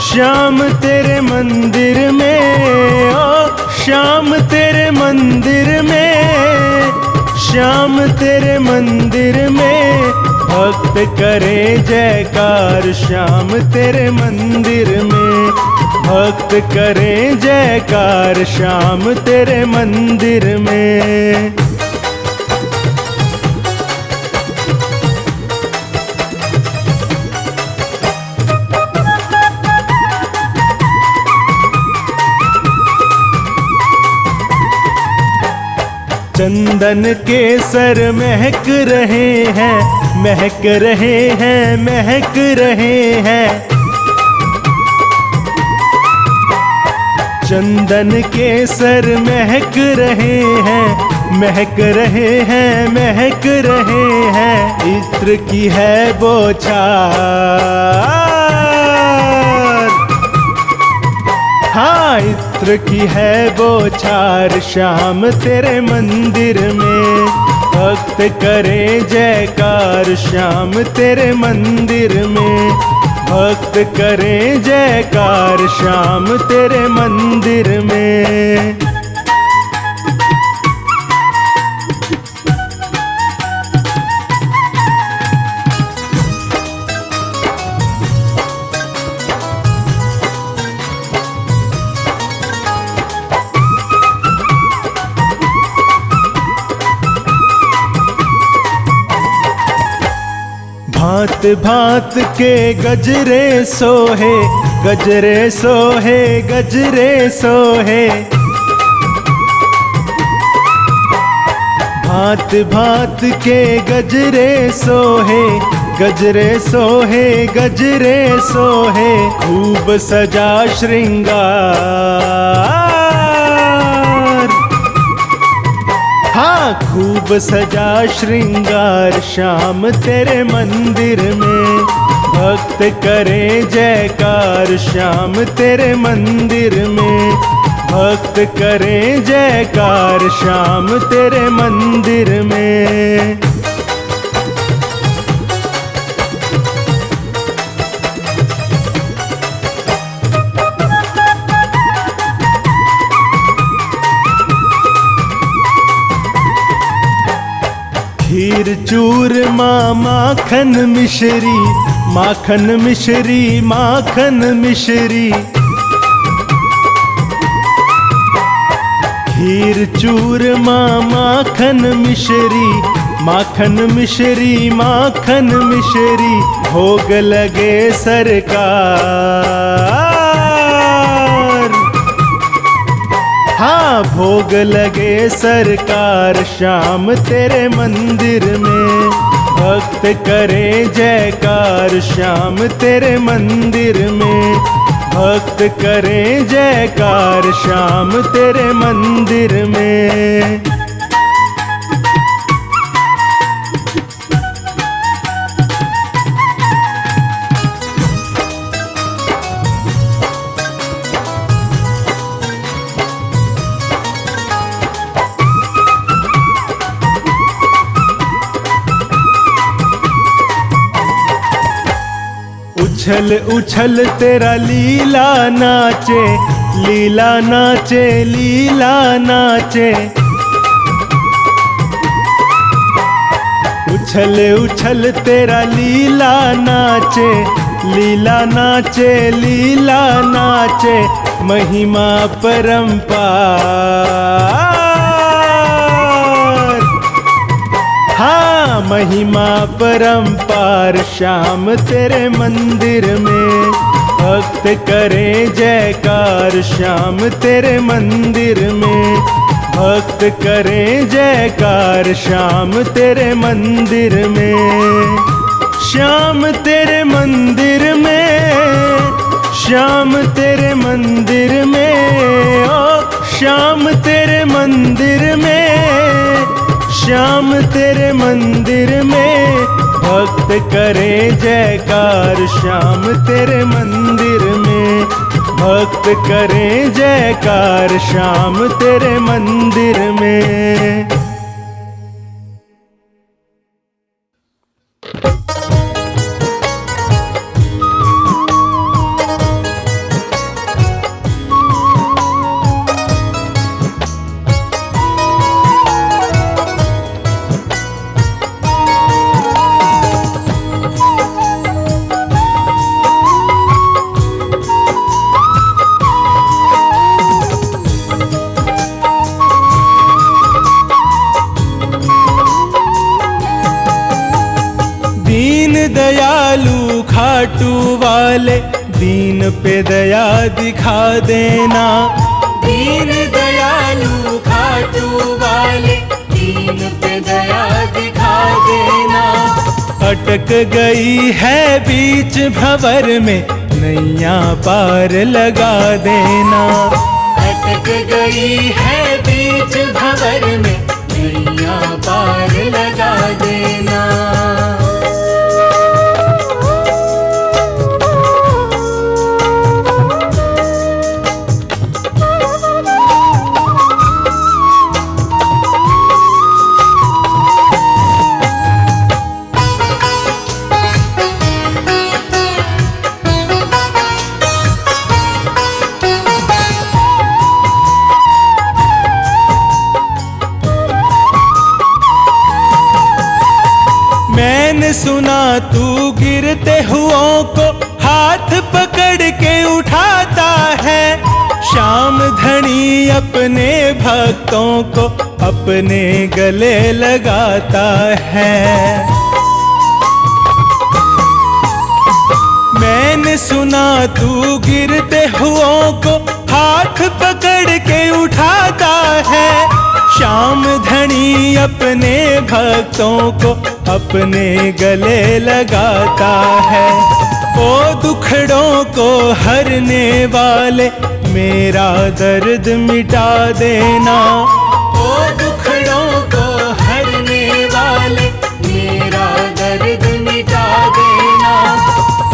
श्याम तेरे मंदिर में, ओ श्याम तेरे मंदिर में, श्याम तेरे मंदिर में। भक्त करे जयकार श्याम तेरे मंदिर में, भक्त करे जयकार श्याम तेरे मंदिर में। चंदन केसर महक रहे हैं, महक रहे हैं, महक रहे हैं। चंदन केसर महक रहे हैं, महक रहे हैं, महक रहे हैं। इत्र की है बौछार, हाँ इत्र की है बौछार श्याम तेरे मंदिर में। भक्त करे जयकार श्याम तेरे मंदिर में, भक्त करे जयकार श्याम तेरे मंदिर में। भांत भांत के गजरे सोहे, गजरे सोहे, गजरे सोहे। भांत भांत के गजरे सोहे, गजरे सोहे, गजरे सोहे। खूब सजा श्रृंगार, हाँ खूब सजा श्रृंगार श्याम तेरे मंदिर में। भक्त करे जयकार श्याम तेरे मंदिर में, भक्त करे जयकार श्याम तेरे मंदिर में। खीर चूरमा माखन मिश्री, माखन मिश्री, माखन मिश्री। खीर चूरमा माखन मिश्री, माखन मिश्री, माखन मिश्री। भोग लगे सरकार, हाँ भोग लगे सरकार श्याम तेरे मंदिर में। भक्त करे जयकार श्याम तेरे मंदिर में, भक्त करे जयकार श्याम तेरे मंदिर में। उछल उछल तेरा लीला नाचे, लीला नाचे, लीला नाचे। उछल उछल तेरा लीला नाचे, लीला नाचे, लीला नाचे। महिमा परंपार, हाँ महिमा परंपार श्याम तेरे मंदिर में। भक्त करे जयकार श्याम तेरे मंदिर में, भक्त करे जयकार श्याम तेरे मंदिर में। श्याम तेरे मंदिर में, श्याम तेरे मंदिर में, ओ श्याम तेरे मंदिर में, श्याम तेरे मंदिर में। भक्त करें जयकार श्याम तेरे मंदिर में, भक्त करें जयकार श्याम तेरे मंदिर में। दीन दयालु खाटू वाले दीन पे दया दिखा देना, दीन दयालु खाटू वाले दीन पे दया दिखा देना। अटक गई है बीच भंवर में नैया पार लगा देना, अटक गई है बीच भंवर में नैया पार लगा देना। मैंने सुना तू गिरते हुओं को हाथ पकड़ के उठाता है, श्याम धनी अपने भक्तों को अपने गले लगाता है। मैंने सुना तू गिरते हुओं को हाथ पकड़ के उठाता है, श्याम धनी अपने भक्तों को अपने गले लगाता है। ओ दुखड़ों को हरने वाले मेरा दर्द मिटा देना, ओ दुखड़ों को हरने वाले मेरा दर्द मिटा देना।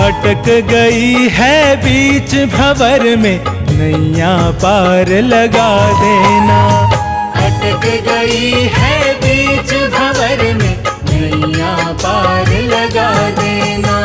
अटक गई है बीच भंवर में नैया पार लगा देना, अटक गई है बीच भंवर में नैया पार लगा देना।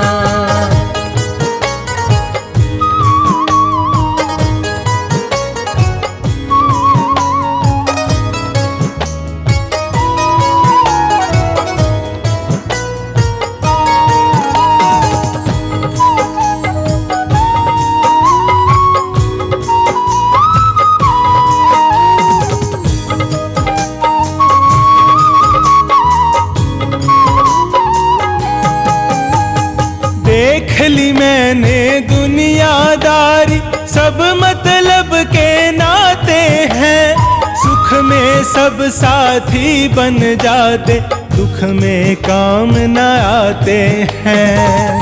देख ली मैंने दुनियादारी सब मतलब के नाते हैं, सुख में सब साथी बन जाते दुख में काम न आते हैं।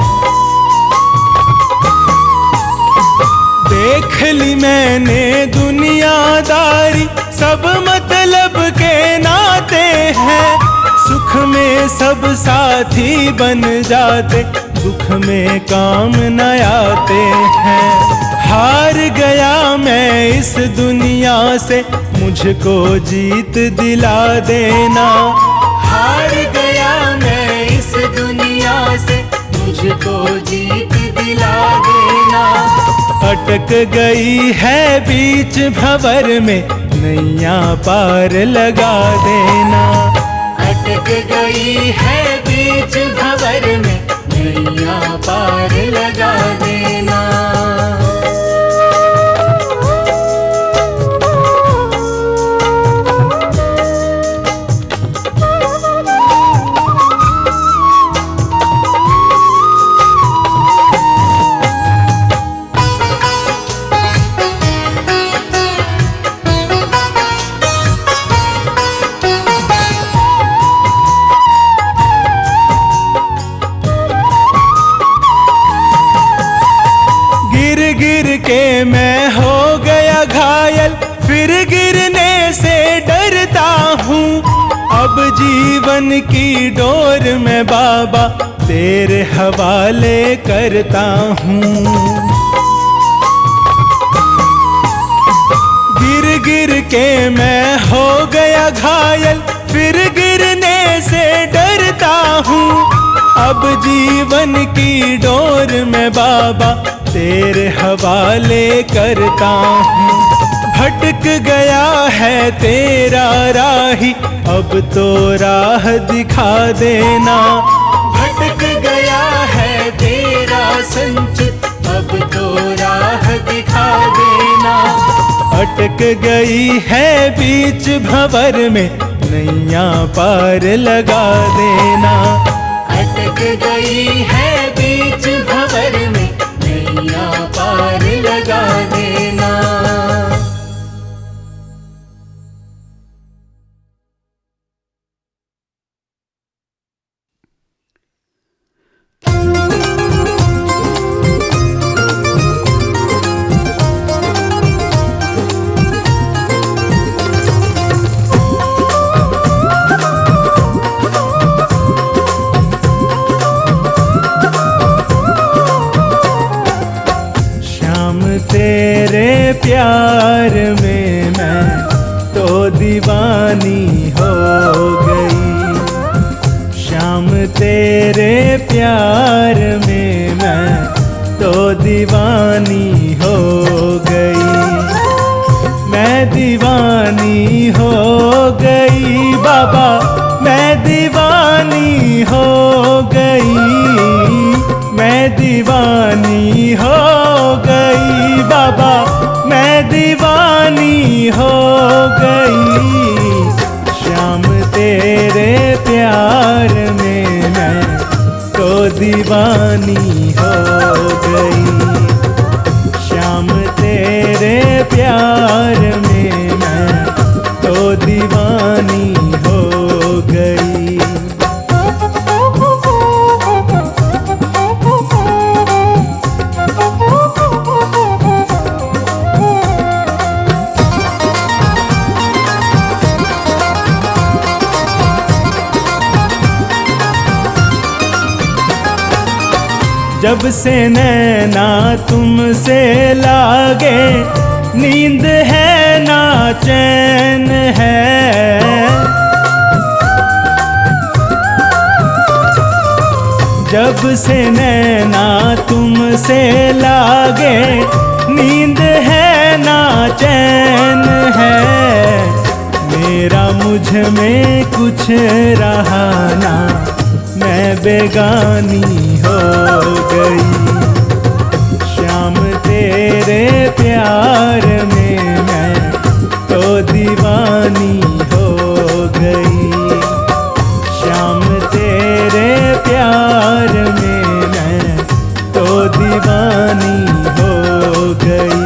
देख ली मैंने दुनियादारी सब मतलब के नाते हैं, सुख में सब साथी बन जाते दुख में काम न आते हैं। हार गया मैं इस दुनिया से मुझको जीत दिला देना, हार गया मैं इस दुनिया से मुझको जीत दिला देना। अटक गई है बीच भंवर में नैया पार लगा देना, अटक गई है बीच भंवर में नैया पार लगा देना। गिर के मैं हो गया घायल, फिर गिरने से डरता हूँ। अब जीवन की डोर में बाबा तेरे हवाले करता हूँ। गिर गिर के मैं हो गया घायल, फिर गिरने से डरता हूँ। अब जीवन की डोर में बाबा तेरे हवाले करता हूँ। भटक गया है तेरा राही, अब तो राह दिखा देना। भटक गया है तेरा संचित, अब तो राह दिखा देना। अटक गई है बीच भंवर में, नैया पार लगा देना। अटक गई है बीच भंवर में, नैया पार लगा देना। तेरे प्यार में मैं तो दीवानी हो गई। शाम तेरे प्यार में मैं तो दीवानी हो गई। मैं दीवानी हो गई बाबा, मैं दीवानी हो गई। मैं दीवानी हो गई बाबा, मैं दीवानी हो गई। शाम तेरे प्यार में मैं तो दीवानी हो गई। शाम तेरे प्यार में मैं तो दीवानी हो गई। जब से नैना तुमसे लागे, नींद है ना चैन है। जब से नैना तुमसे लागे, नींद है ना चैन है। मेरा मुझ में कुछ रहा ना, मैं बेगानी हो गई। शाम तेरे प्यार में मैं तो दीवानी हो गई। शाम तेरे प्यार में मैं तो दीवानी हो गई।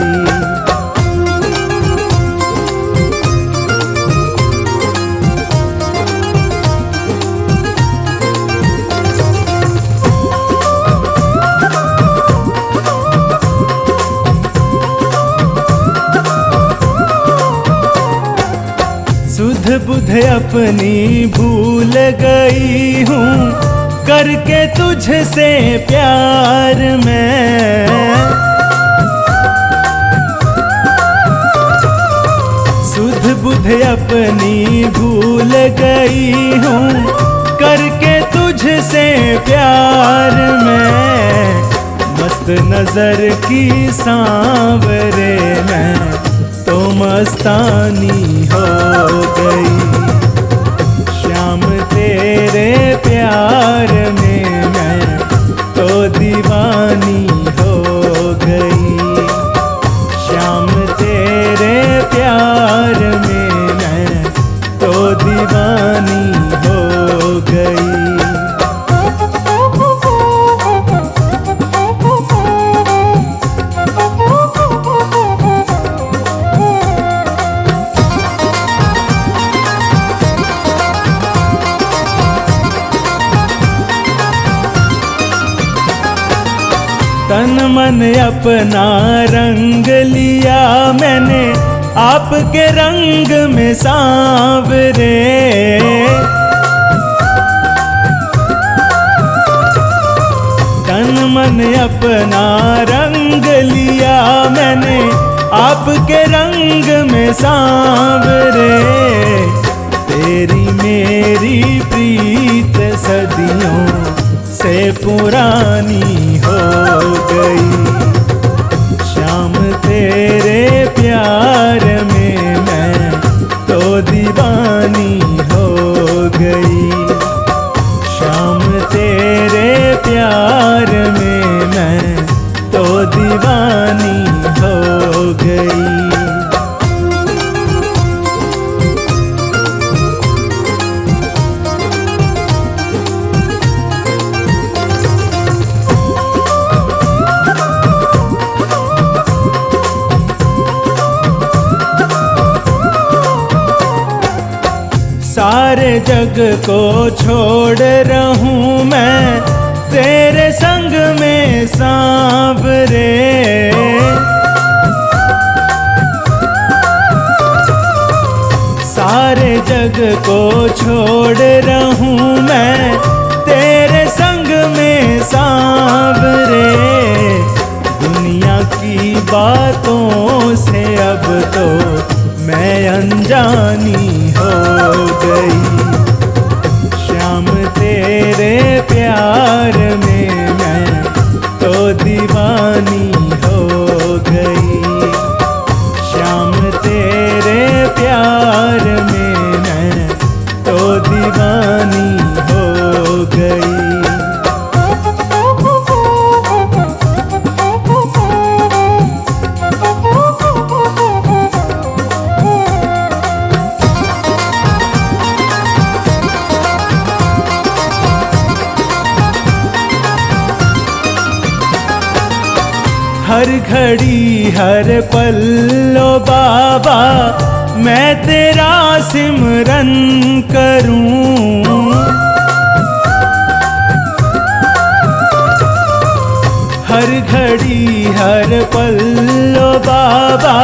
सुध बुध अपनी भूल गई हूँ, करके तुझसे प्यार में। सुध बुध अपनी भूल गई हूँ, करके तुझसे प्यार में। मस्त नजर की सांवरे में तो मस्तानी हो गई। शाम तेरे प्यार में मैं तो दीवानी हो गई। शाम तेरे प्यार में मैं तो दीवानी हो गई। तन मन अपना रंग लिया मैंने, आपके रंग में सांवरे। मन अपना रंग लिया मैंने, आपके रंग में सांवरे। तेरी मेरी प्रीत सदियों से पुरानी हो गई। शाम तेरे प्यार में मैं तो दीवानी हो गई। शाम तेरे प्यार में मैं तो दीवानी हो गई। सारे जग को छोड़ रहूं मैं तेरे संग में सांवरे। सारे जग को छोड़ रहूं मैं तेरे संग में सांवरे। दुनिया की बातों से अब तो मैं अनजानी हो गई। शाम तेरे प्यार में मैं तो दीवानी हो गई। शाम तेरे प्यार में मैं तो दीवानी हो गई। हर घड़ी हर पल लो बाबा मैं तेरा सिमरन करूं। हर घड़ी हर पल लो बाबा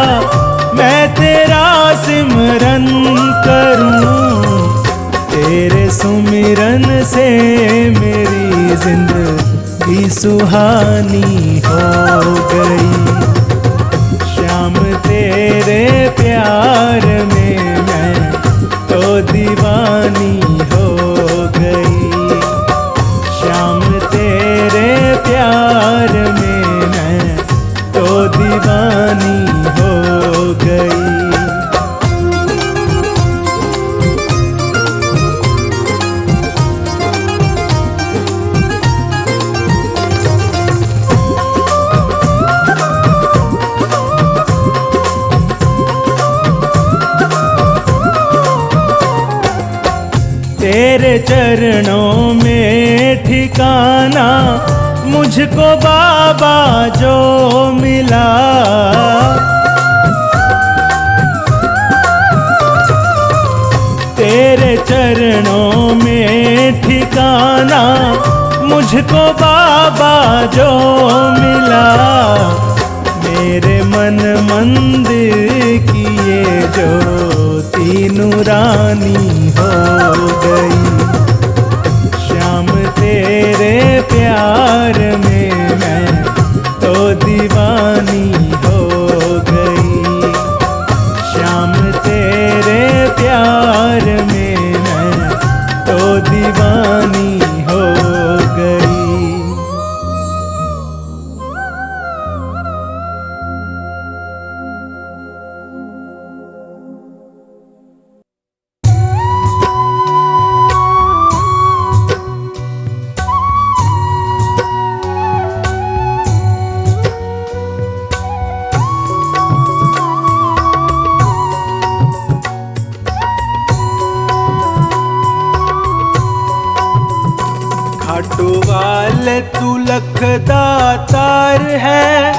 मैं तेरा सिमरन करूं। तेरे सुमिरन से मेरी जिंदगी सुहानी हो गई। शाम तेरे प्यार में मैं तो दीवानी हो गई। शाम तेरे प्यार में मैं तो दीवानी हो गई। तेरे चरणों में ठिकाना मुझको बाबा जो मिला। तेरे चरणों में ठिकाना मुझको बाबा जो मिला। मेरे मन मंदिर की ये ज्योति नूरानी हो गई। शाम तेरे प्यार में मैं तो दीवानी हो गई। शाम तेरे प्यार में मैं तो दीवानी हो गई। खाटू वाले तू लखदातार है,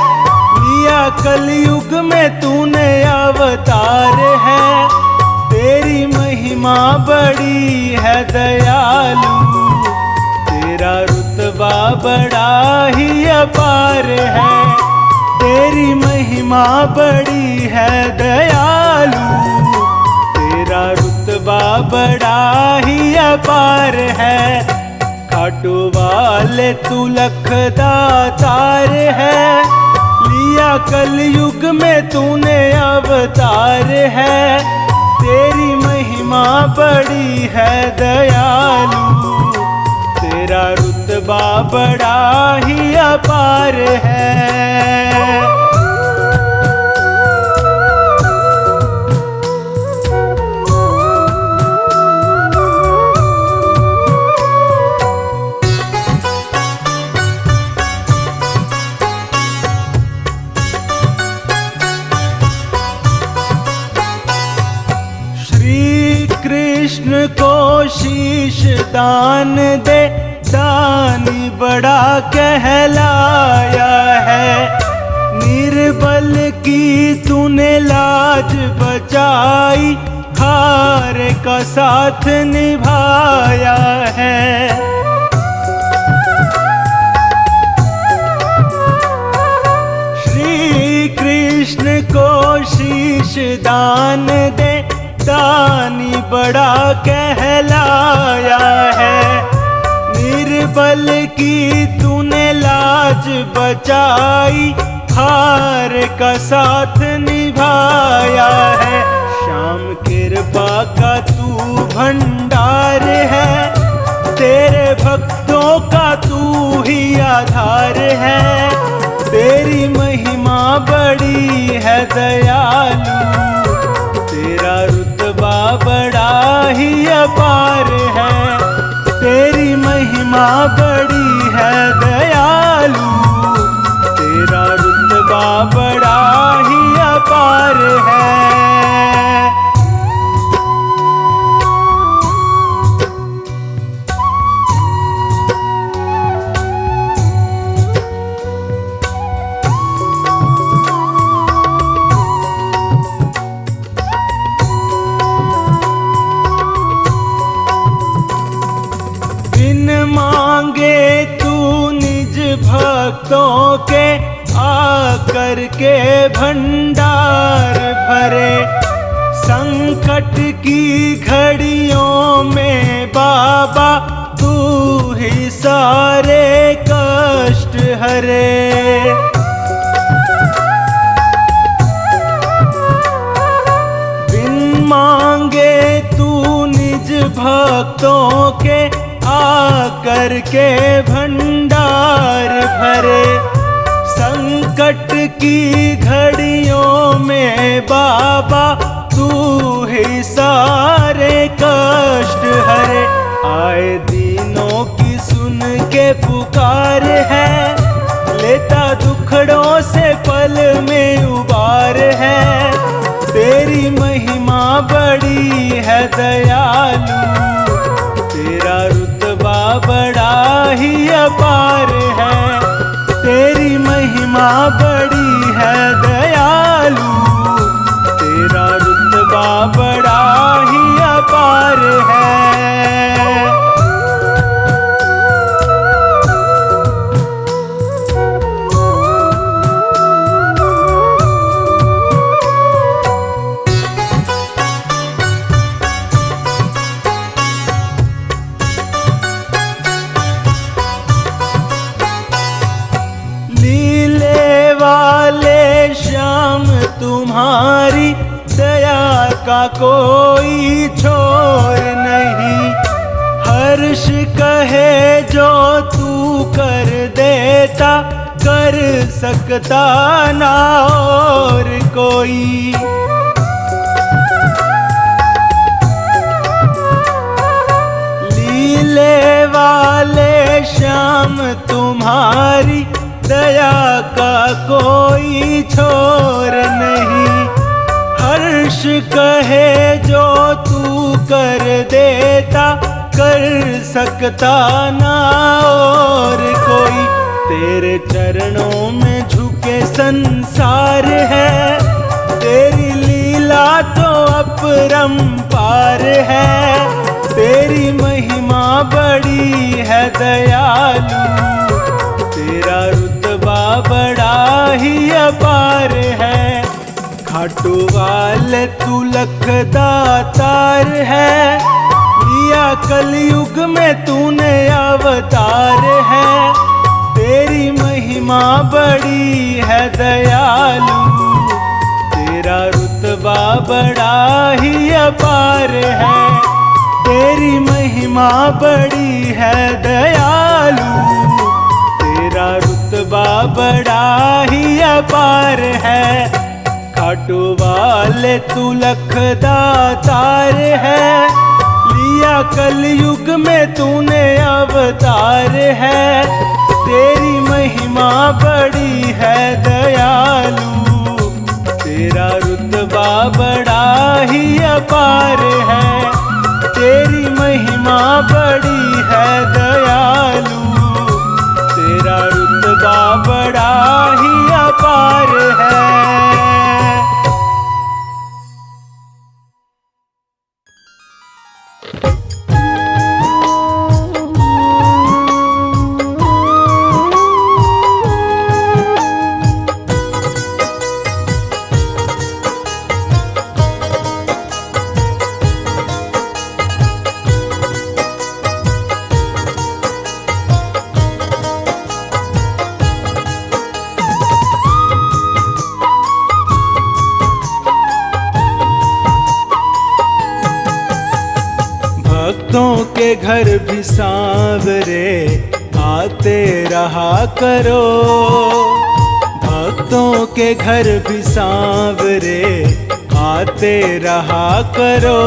लिया कलयुग में तूने अवतार है। तेरी महिमा बड़ी है दयालु, तेरा रुतबा बड़ा ही अपार है। तेरी महिमा बड़ी है दयालु, तेरा रुतबा बड़ा ही अपार है। खाटू वाले तू लखदातार है, लिया कलयुग में तूने अवतार है। तेरी महिमा बड़ी है दयालु, तेरा रुतबा बड़ा ही अपार है। कृष्ण को शीश दान दे, दानी बड़ा कहलाया है। निर्बल की तूने लाज बचाई, हारे का साथ निभाया है। श्री कृष्ण को शीश दान दे, दानी बड़ा कहलाया है। निर्बल की तूने लाज बचाई, हार का साथ निभाया है। श्याम कृपा का तू भंडार है, तेरे भक्तों का तू ही आधार है। तेरी महिमा बड़ी है दयालु, तेरा रुतबा बड़ा ही अपार है। तेरी महिमा बड़ी है दयालु, तेरा रुतबा बड़ा ही अपार है। मांगे तू निज भक्तों के, आकर के भंडार भरे। संकट की घड़ियों में बाबा तू ही सारे कष्ट हरे। बिन मांगे तू निज भक्तों के, आकर के भंडार भरे। संकट की घड़ियों में बाबा तू ही सारे कष्ट हरे। आए दीनों की सुन के पुकार है, लेता दुखड़ों से पल में उबार है। तेरी महिमा बड़ी है दयालु, तेरा रुतबा बड़ा ही अपार है। तेरी महिमा बड़ी है दयालु, तेरा रुतबा बड़ा ही अपार है। श्याम तुम्हारी दया का कोई छोर नहीं। हर्ष कहे जो तू कर देता, कर सकता ना और कोई। लीले वाले श्याम तुम्हारी दया का कोई छोर नहीं। हर्ष कहे जो तू कर देता, कर सकता ना और कोई। तेरे चरणों में झुके संसार है, तेरी लीला तो अपरंपार है। तेरी महिमा बड़ी है दयालु, तेरा रुतबा बड़ा ही अपार है। खाटू वाले तू लखदातार है, लिया कलयुग में तूने अवतार है, तेरी महिमा बड़ी है दयालु, तेरा रुतबा बड़ा ही अपार है, तेरी महिमा बड़ी है दयालु, तेरा रुतबा बड़ा ही अपार है। खाटू वाले तू लख दातार है, लिया कलयुग में तूने अवतार है, तेरी महिमा बड़ी है दयालु, तेरा रुतबा बड़ा ही अपार है, तेरी महिमा बड़ी है दयालु, तेरा रुतबा बड़ा ही अपार है। भक्तों के घर भी सांवरे आते रहा करो, भक्तों के घर भी सांवरे आते रहा करो,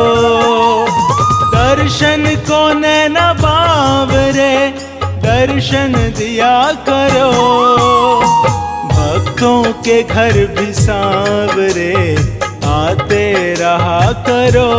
दर्शन को नैना बावरे दर्शन दिया करो, भक्तों के घर भी सांवरे आते रहा करो।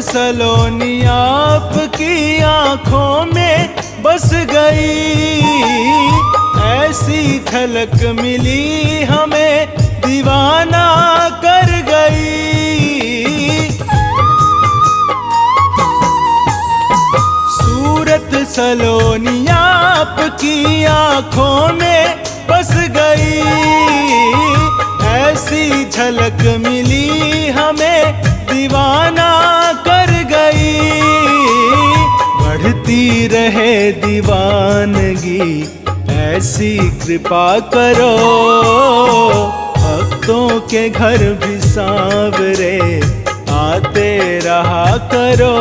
सलोनी आपकी आंखों में बस गई, ऐसी झलक मिली हमें दीवाना कर गई, सूरत सलोनी आपकी आंखों में बस गई, ऐसी झलक मिली हमें दीवाना कर गई, बढ़ती रहे दीवानगी ऐसी कृपा करो, भक्तों के घर भी सांवरे आते रहा करो।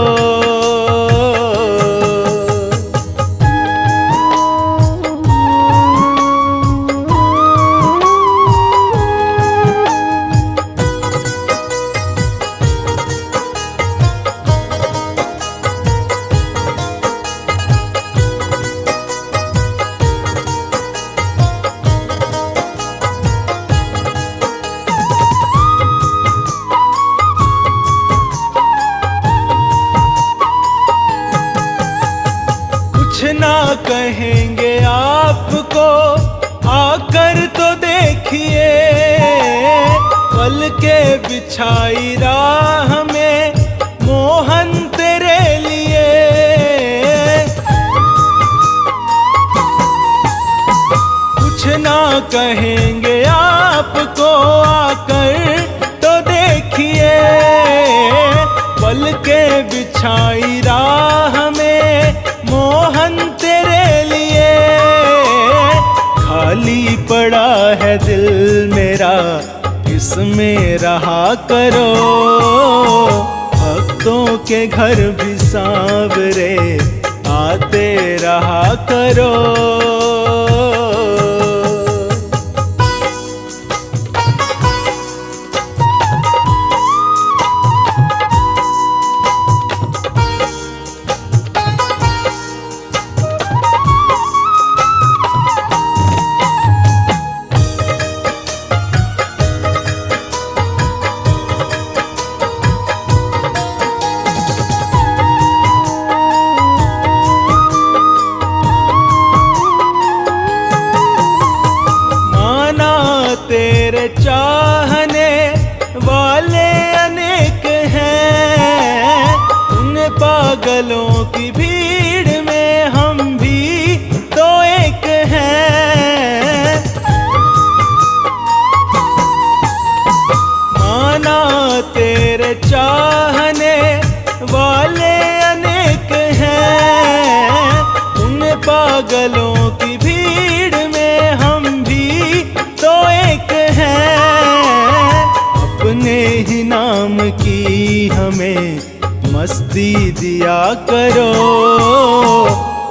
कुछ ना कहेंगे आपको आकर तो देखिए, पल के बिछाई राह में मोहन तेरे लिए, कुछ ना कहेंगे आपको आकर तो देखिए, पल के बिछाई राह में मोहन तेरे लिए, खाली पड़ा है दिल मेरा इसमें रहा करो, भक्तों के घर भी सांवरे आते रहा करो। पागलों की भीड़ में हम भी तो एक हैं। माना तेरे चाहने वाले अनेक हैं, उन पागलों की भीड़ में हम भी तो एक हैं। अपने ही नाम की हमें मस्ती दिया करो,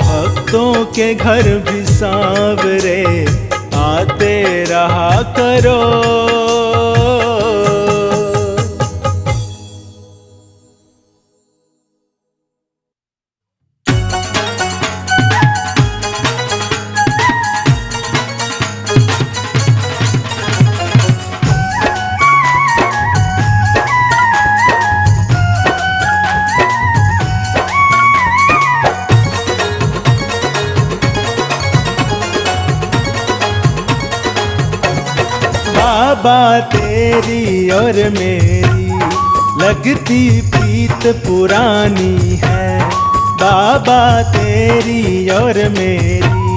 भक्तों के घर भी सांवरे आते रहा करो। बाबा तेरी और मेरी लगती प्रीत पुरानी है। बाबा तेरी और मेरी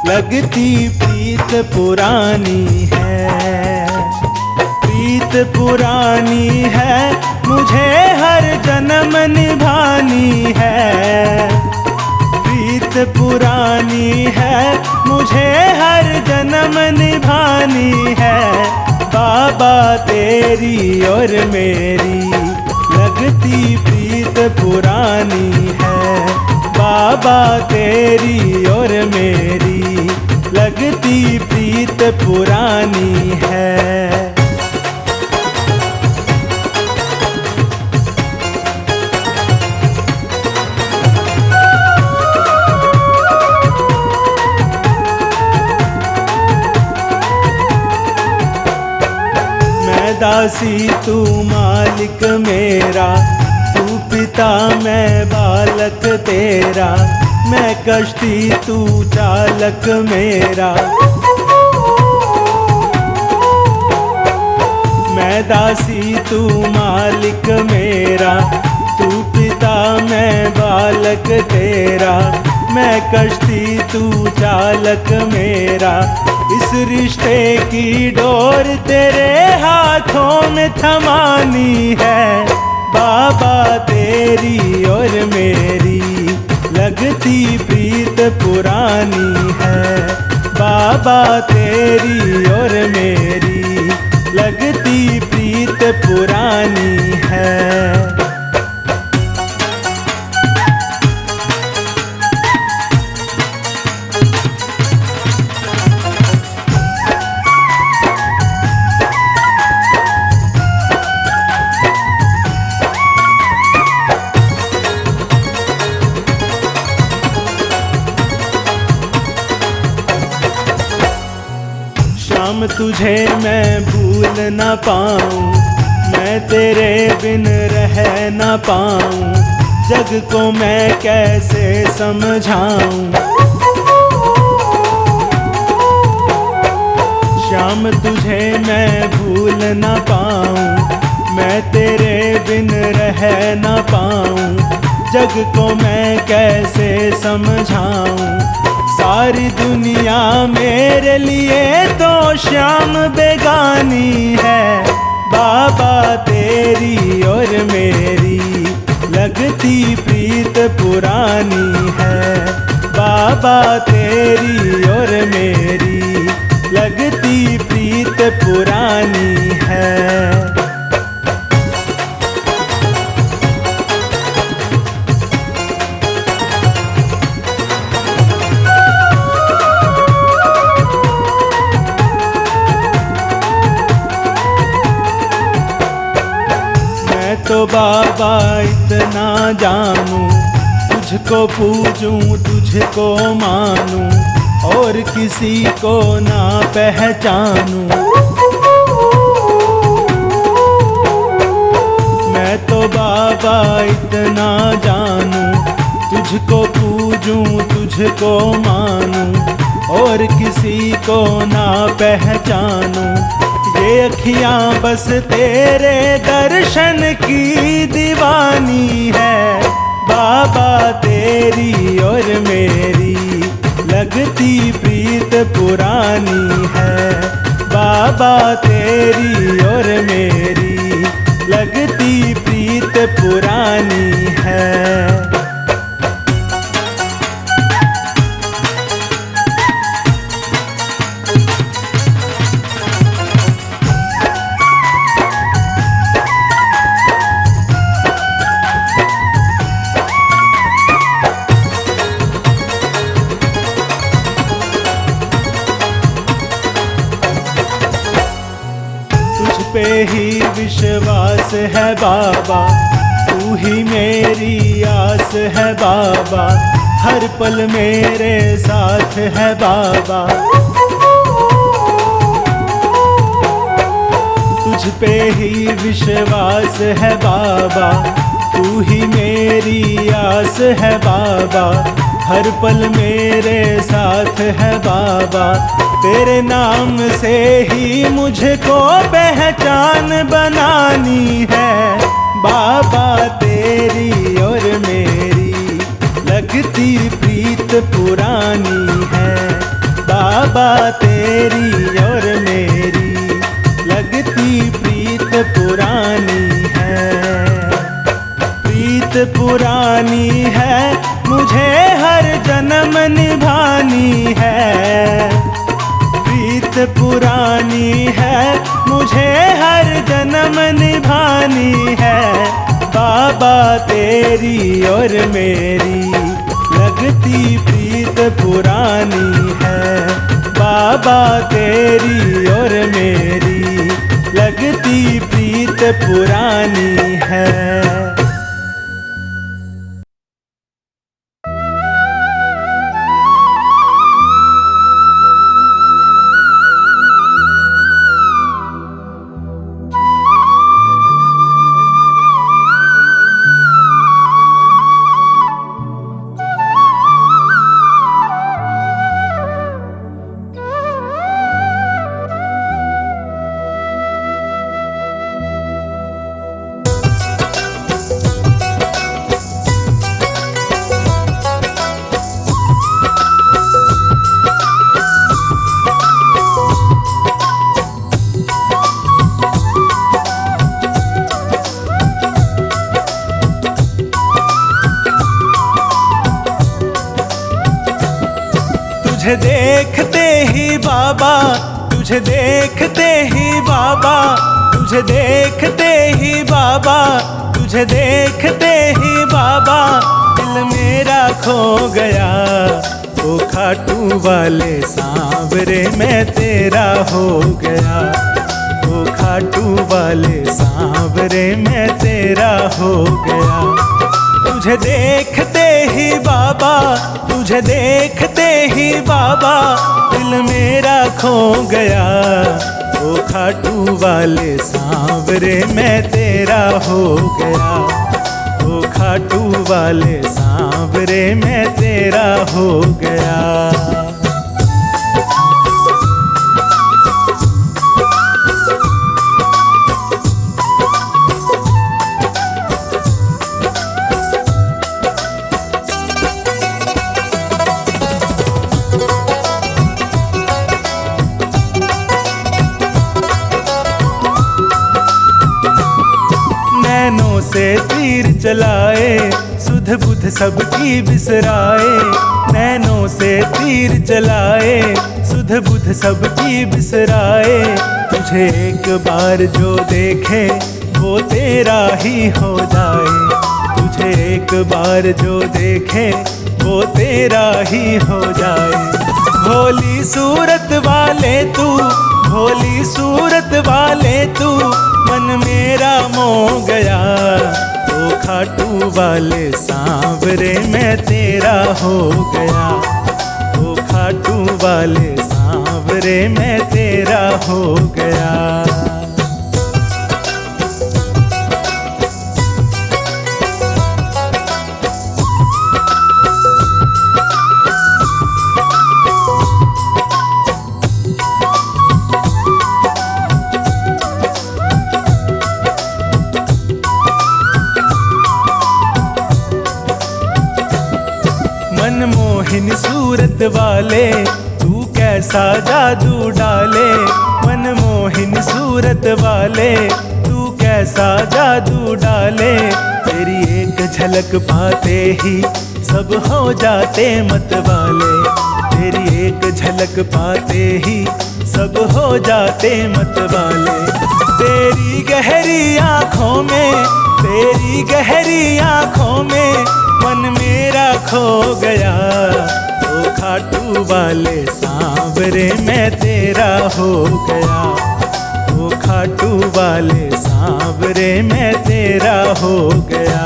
लगती प्रीत पुरानी है। प्रीत पुरानी है, मुझे हर जन्म निभानी है। प्रीत पुरानी है, मुझे हर जन्म निभानी है। बाबा तेरी और मेरी लगती प्रीत पुरानी है। बाबा तेरी और मेरी लगती प्रीत पुरानी है। दासी तू मालिक मेरा, तू पिता मैं बालक तेरा। मैं कश्ती तू चालक मेरा। मैं दासी तू मालिक मेरा, तू पिता मैं बालक तेरा। मैं कश्ती तू चालक मेरा। इस रिश्ते की डोर तेरे हाथों में थमानी है। बाबा तेरी और मेरी लगती प्रीत पुरानी है। बाबा तेरी और मेरी लगती प्रीत पुरानी है। तुझे मैं भूल न पाऊं, मैं तेरे बिन रह न पाऊं। जग को मैं कैसे समझाऊं। श्याम तुझे मैं भूल न पाऊं, मैं तेरे बिन रह न पाऊं। जग को मैं कैसे समझाऊं। सारी दुनिया मेरे लिए तो श्याम बेगानी है। बाबा तेरी और मेरी लगती प्रीत पुरानी है। बाबा तेरी और मेरी लगती प्रीत पुरानी है। तो बाबा इतना जानूं, तुझको पूजूं तुझको मानूं, और किसी को ना पहचानूं। मैं तो बाबा इतना जानूं, तुझको पूजूं तुझको मानूं, और किसी को ना पहचानूं। ये अखियां बस तेरे दर्शन की दीवानी है। बाबा तेरी और मेरी लगती प्रीत पुरानी है। बाबा तेरी और मेरी लगती प्रीत पुरानी है। पे ही विश्वास है बाबा, तू ही मेरी आस है बाबा, हर पल मेरे साथ है बाबा। तुझ पे ही विश्वास है बाबा, तू ही मेरी आस है बाबा, हर पल मेरे साथ है बाबा। तेरे नाम से ही मुझको पहचान बनानी है। बाबा तेरी और मेरी लगती प्रीत पुरानी है। बाबा तेरी और मेरी लगती प्रीत पुरानी है। प्रीत पुरानी है, मुझे हर जन्म निभानी है। प्रीत पुरानी है, मुझे हर जन्म निभानी है। बाबा तेरी और मेरी लगती प्रीत पुरानी है। बाबा तेरी और मेरी लगती प्रीत पुरानी है। तुझे देखते ही बाबा, तुझे देखते ही बाबा, तुझे देखते ही बाबा, तुझे देखते ही बाबा, दिल मेरा खो गया। ओ खाटू वाले सांवरे मैं तेरा हो गया। ओ खाटू वाले सांवरे मैं तेरा हो गया। तुझे देखते ही बाबा, तुझे देखते ही बाबा, दिल मेरा खो गया। ओ खाटू वाले सांवरे मैं तेरा हो गया। ओ खाटू वाले सांवरे मैं तेरा हो गया। नैनों से तीर चलाए, सुध बुध सबकी बिसराए। नैनों से तीर चलाए, सुध बुध सबकी बिसराए। तुझे एक बार जो देखे वो तेरा ही हो जाए। तुझे एक बार जो देखे वो तेरा ही हो जाए। भोली सूरत वाले तू, भोली सूरत वाले तू, मन मेरा मोह गया। ओ खाटू वाले सांवरे मैं तेरा हो गया। ओ खाटू वाले सांवरे मैं तेरा हो गया। मनमोहिनी सूरत वाले तू कैसा जादू डाले, मनमोहिनी सूरत वाले तू कैसा जादू डाले। तेरी एक झलक पाते ही सब हो जाते मतवाले, तेरी एक झलक पाते ही सब हो जाते मतवाले। तेरी गहरी आँखों में, तेरी गहरी आँखों में मन मेरा खो गया। ओ खाटू वाले सांवरे मैं तेरा हो गया, ओ खाटू वाले सांवरे मैं तेरा हो गया।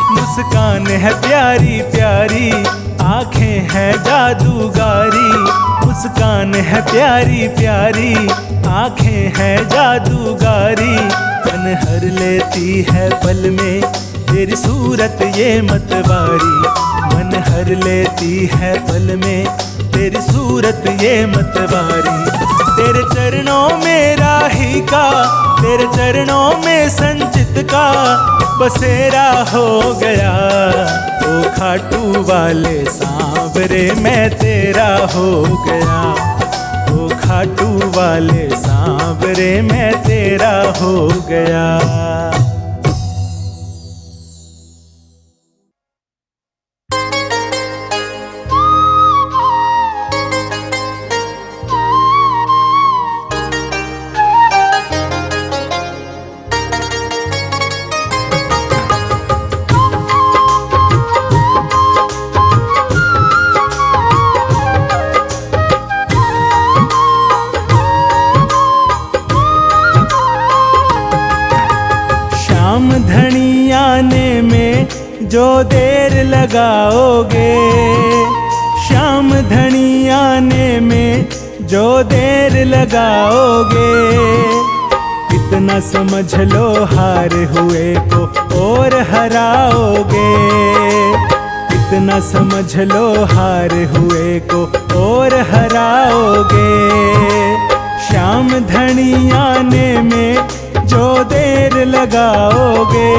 मुस्कान है प्यारी प्यारी, आंखें हैं जादूगारी। मुस्कान है प्यारी प्यारी, आंखें हैं जादूगारी। मन हर लेती है पल में तेरी सूरत ये मतवारी, मन हर लेती है पल में तेरी सूरत ये मतवारी। तेरे चरणों में राही का, तेरे चरणों में संचित का बसेरा हो गया। ओ खाटू वाले सांवरे मैं तेरा हो गया, ओ खाटू वाले सांवरे मैं तेरा हो गया। शाम धनी आने में जो देर लगाओगे, शाम धनी आने में जो देर लगाओगे। इतना समझ लो हार हुए को और हराओगे, इतना समझ लो हार हुए को और हराओगे। शाम धनी आने में जो देर लगाओगे,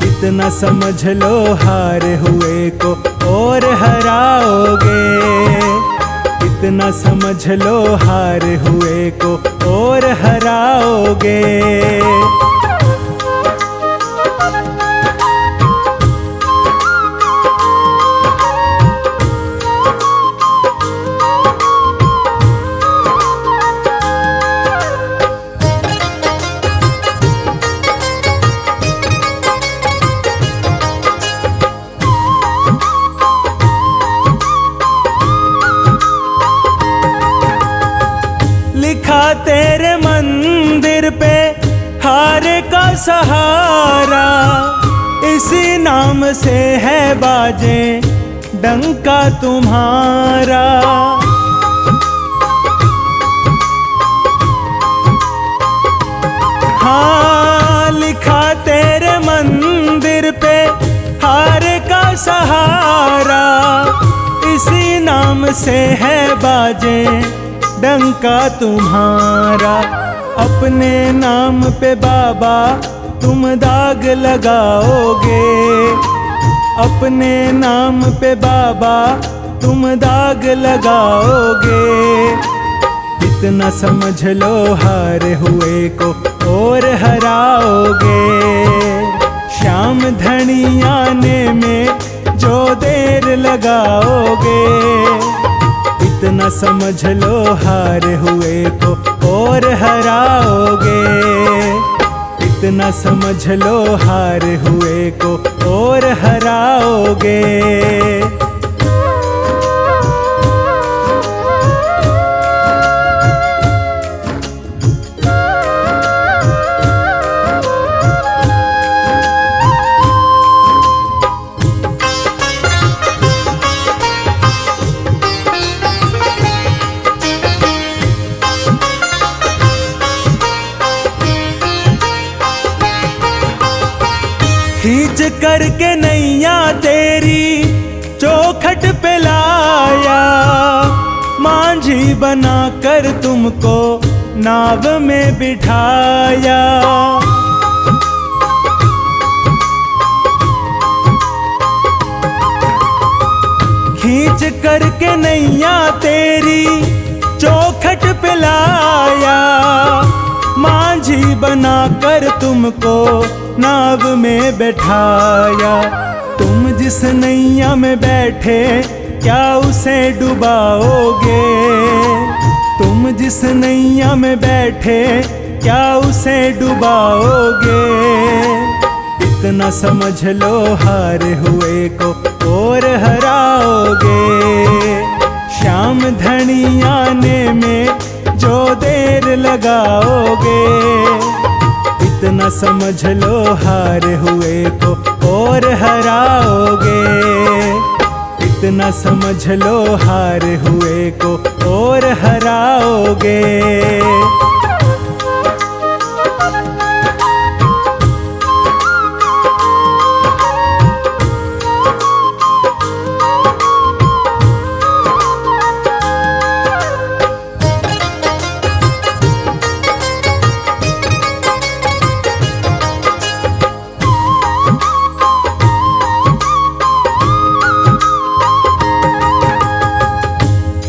इतना समझ लो हार हुए को और हराओगे, इतना समझ लो हार हुए को और हराओगे। लिखा तेरे मंदिर पे हार का सहारा, इसी नाम से है बाजे डंका तुम्हारा। हाँ, लिखा तेरे मंदिर पे हार का सहारा, इसी नाम से है बाजे डंका तुम्हारा। अपने नाम पे बाबा तुम दाग लगाओगे, अपने नाम पे बाबा तुम दाग लगाओगे। इतना समझ लो हार हुए को और हराओगे। शाम धनी आने में जो देर लगाओगे, इतना समझ लो हार हुए को और हराओगे, इतना समझ लो हार हुए को और हराओगे। खींच करके नैया तेरी चौखट पे लाया, मांझी बनाकर तुमको नाव में बिठाया। खींच करके नैया तेरी चौखट पे लाया, मांझी बनाकर तुमको नाव में बैठाया। तुम जिस नैया में बैठे क्या उसे डुबाओगे, तुम जिस नैया में बैठे क्या उसे डुबाओगे। इतना समझ लो हारे हुए को और हराओगे, शाम धनी आने में जो देर लगाओगे। इतना समझ लो हारे हुए को और हराओगे, इतना समझ लो हारे हुए को और हराओगे।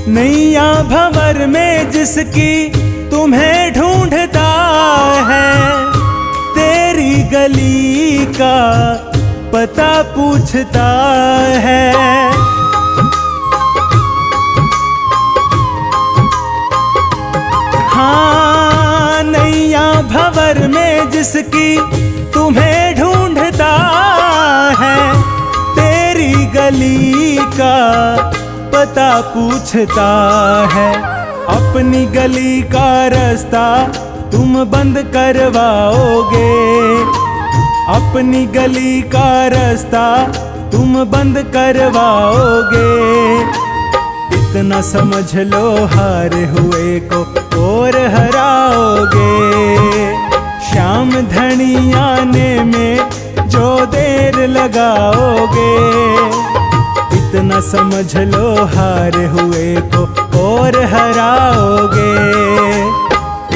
नैया भंवर में जिसकी तुम्हें ढूंढता है, तेरी गली का पता पूछता है। हाँ, नैया भंवर में जिसकी तुम्हें ढूंढता है, तेरी गली का पता पूछता है। अपनी गली का रास्ता तुम बंद करवाओगे, अपनी गली का रास्ता तुम बंद करवाओगे। इतना समझ लो हारे हुए को और हराओगे, शाम धनी आने में जो देर लगाओगे। इतना समझ लो हारे हुए को और हराओगे,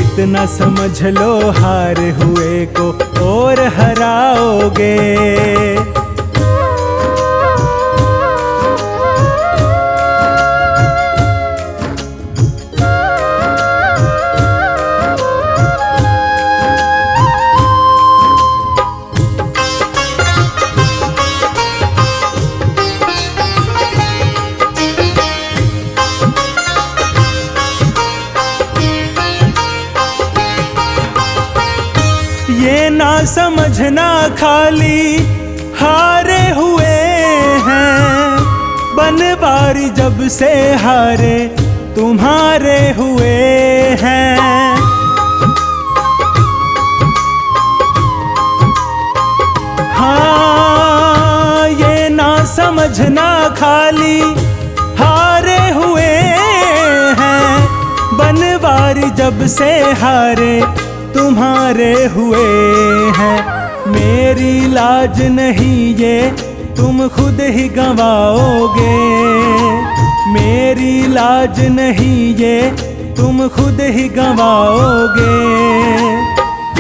इतना समझ लो हारे हुए को और हराओगे। ये ना समझना खाली हारे हुए हैं, बनवारी जब से हारे तुम्हारे हुए हैं। हाँ, ये ना समझना खाली हारे हुए हैं, बनवारी जब से हारे तुम्हारे हुए हैं। मेरी लाज नहीं ये तुम खुद ही गंवाओगे, मेरी लाज नहीं ये तुम खुद ही गंवाओगे।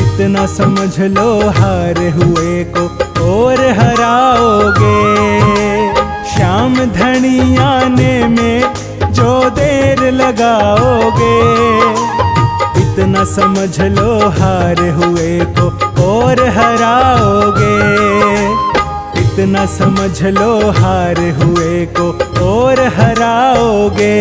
इतना समझ लो हारे हुए को और हराओगे, शाम धनी आने में जो देर लगाओगे। इतना समझ लो हारे हुए को और हराओगे, इतना समझ लो हारे हुए को और हराओगे।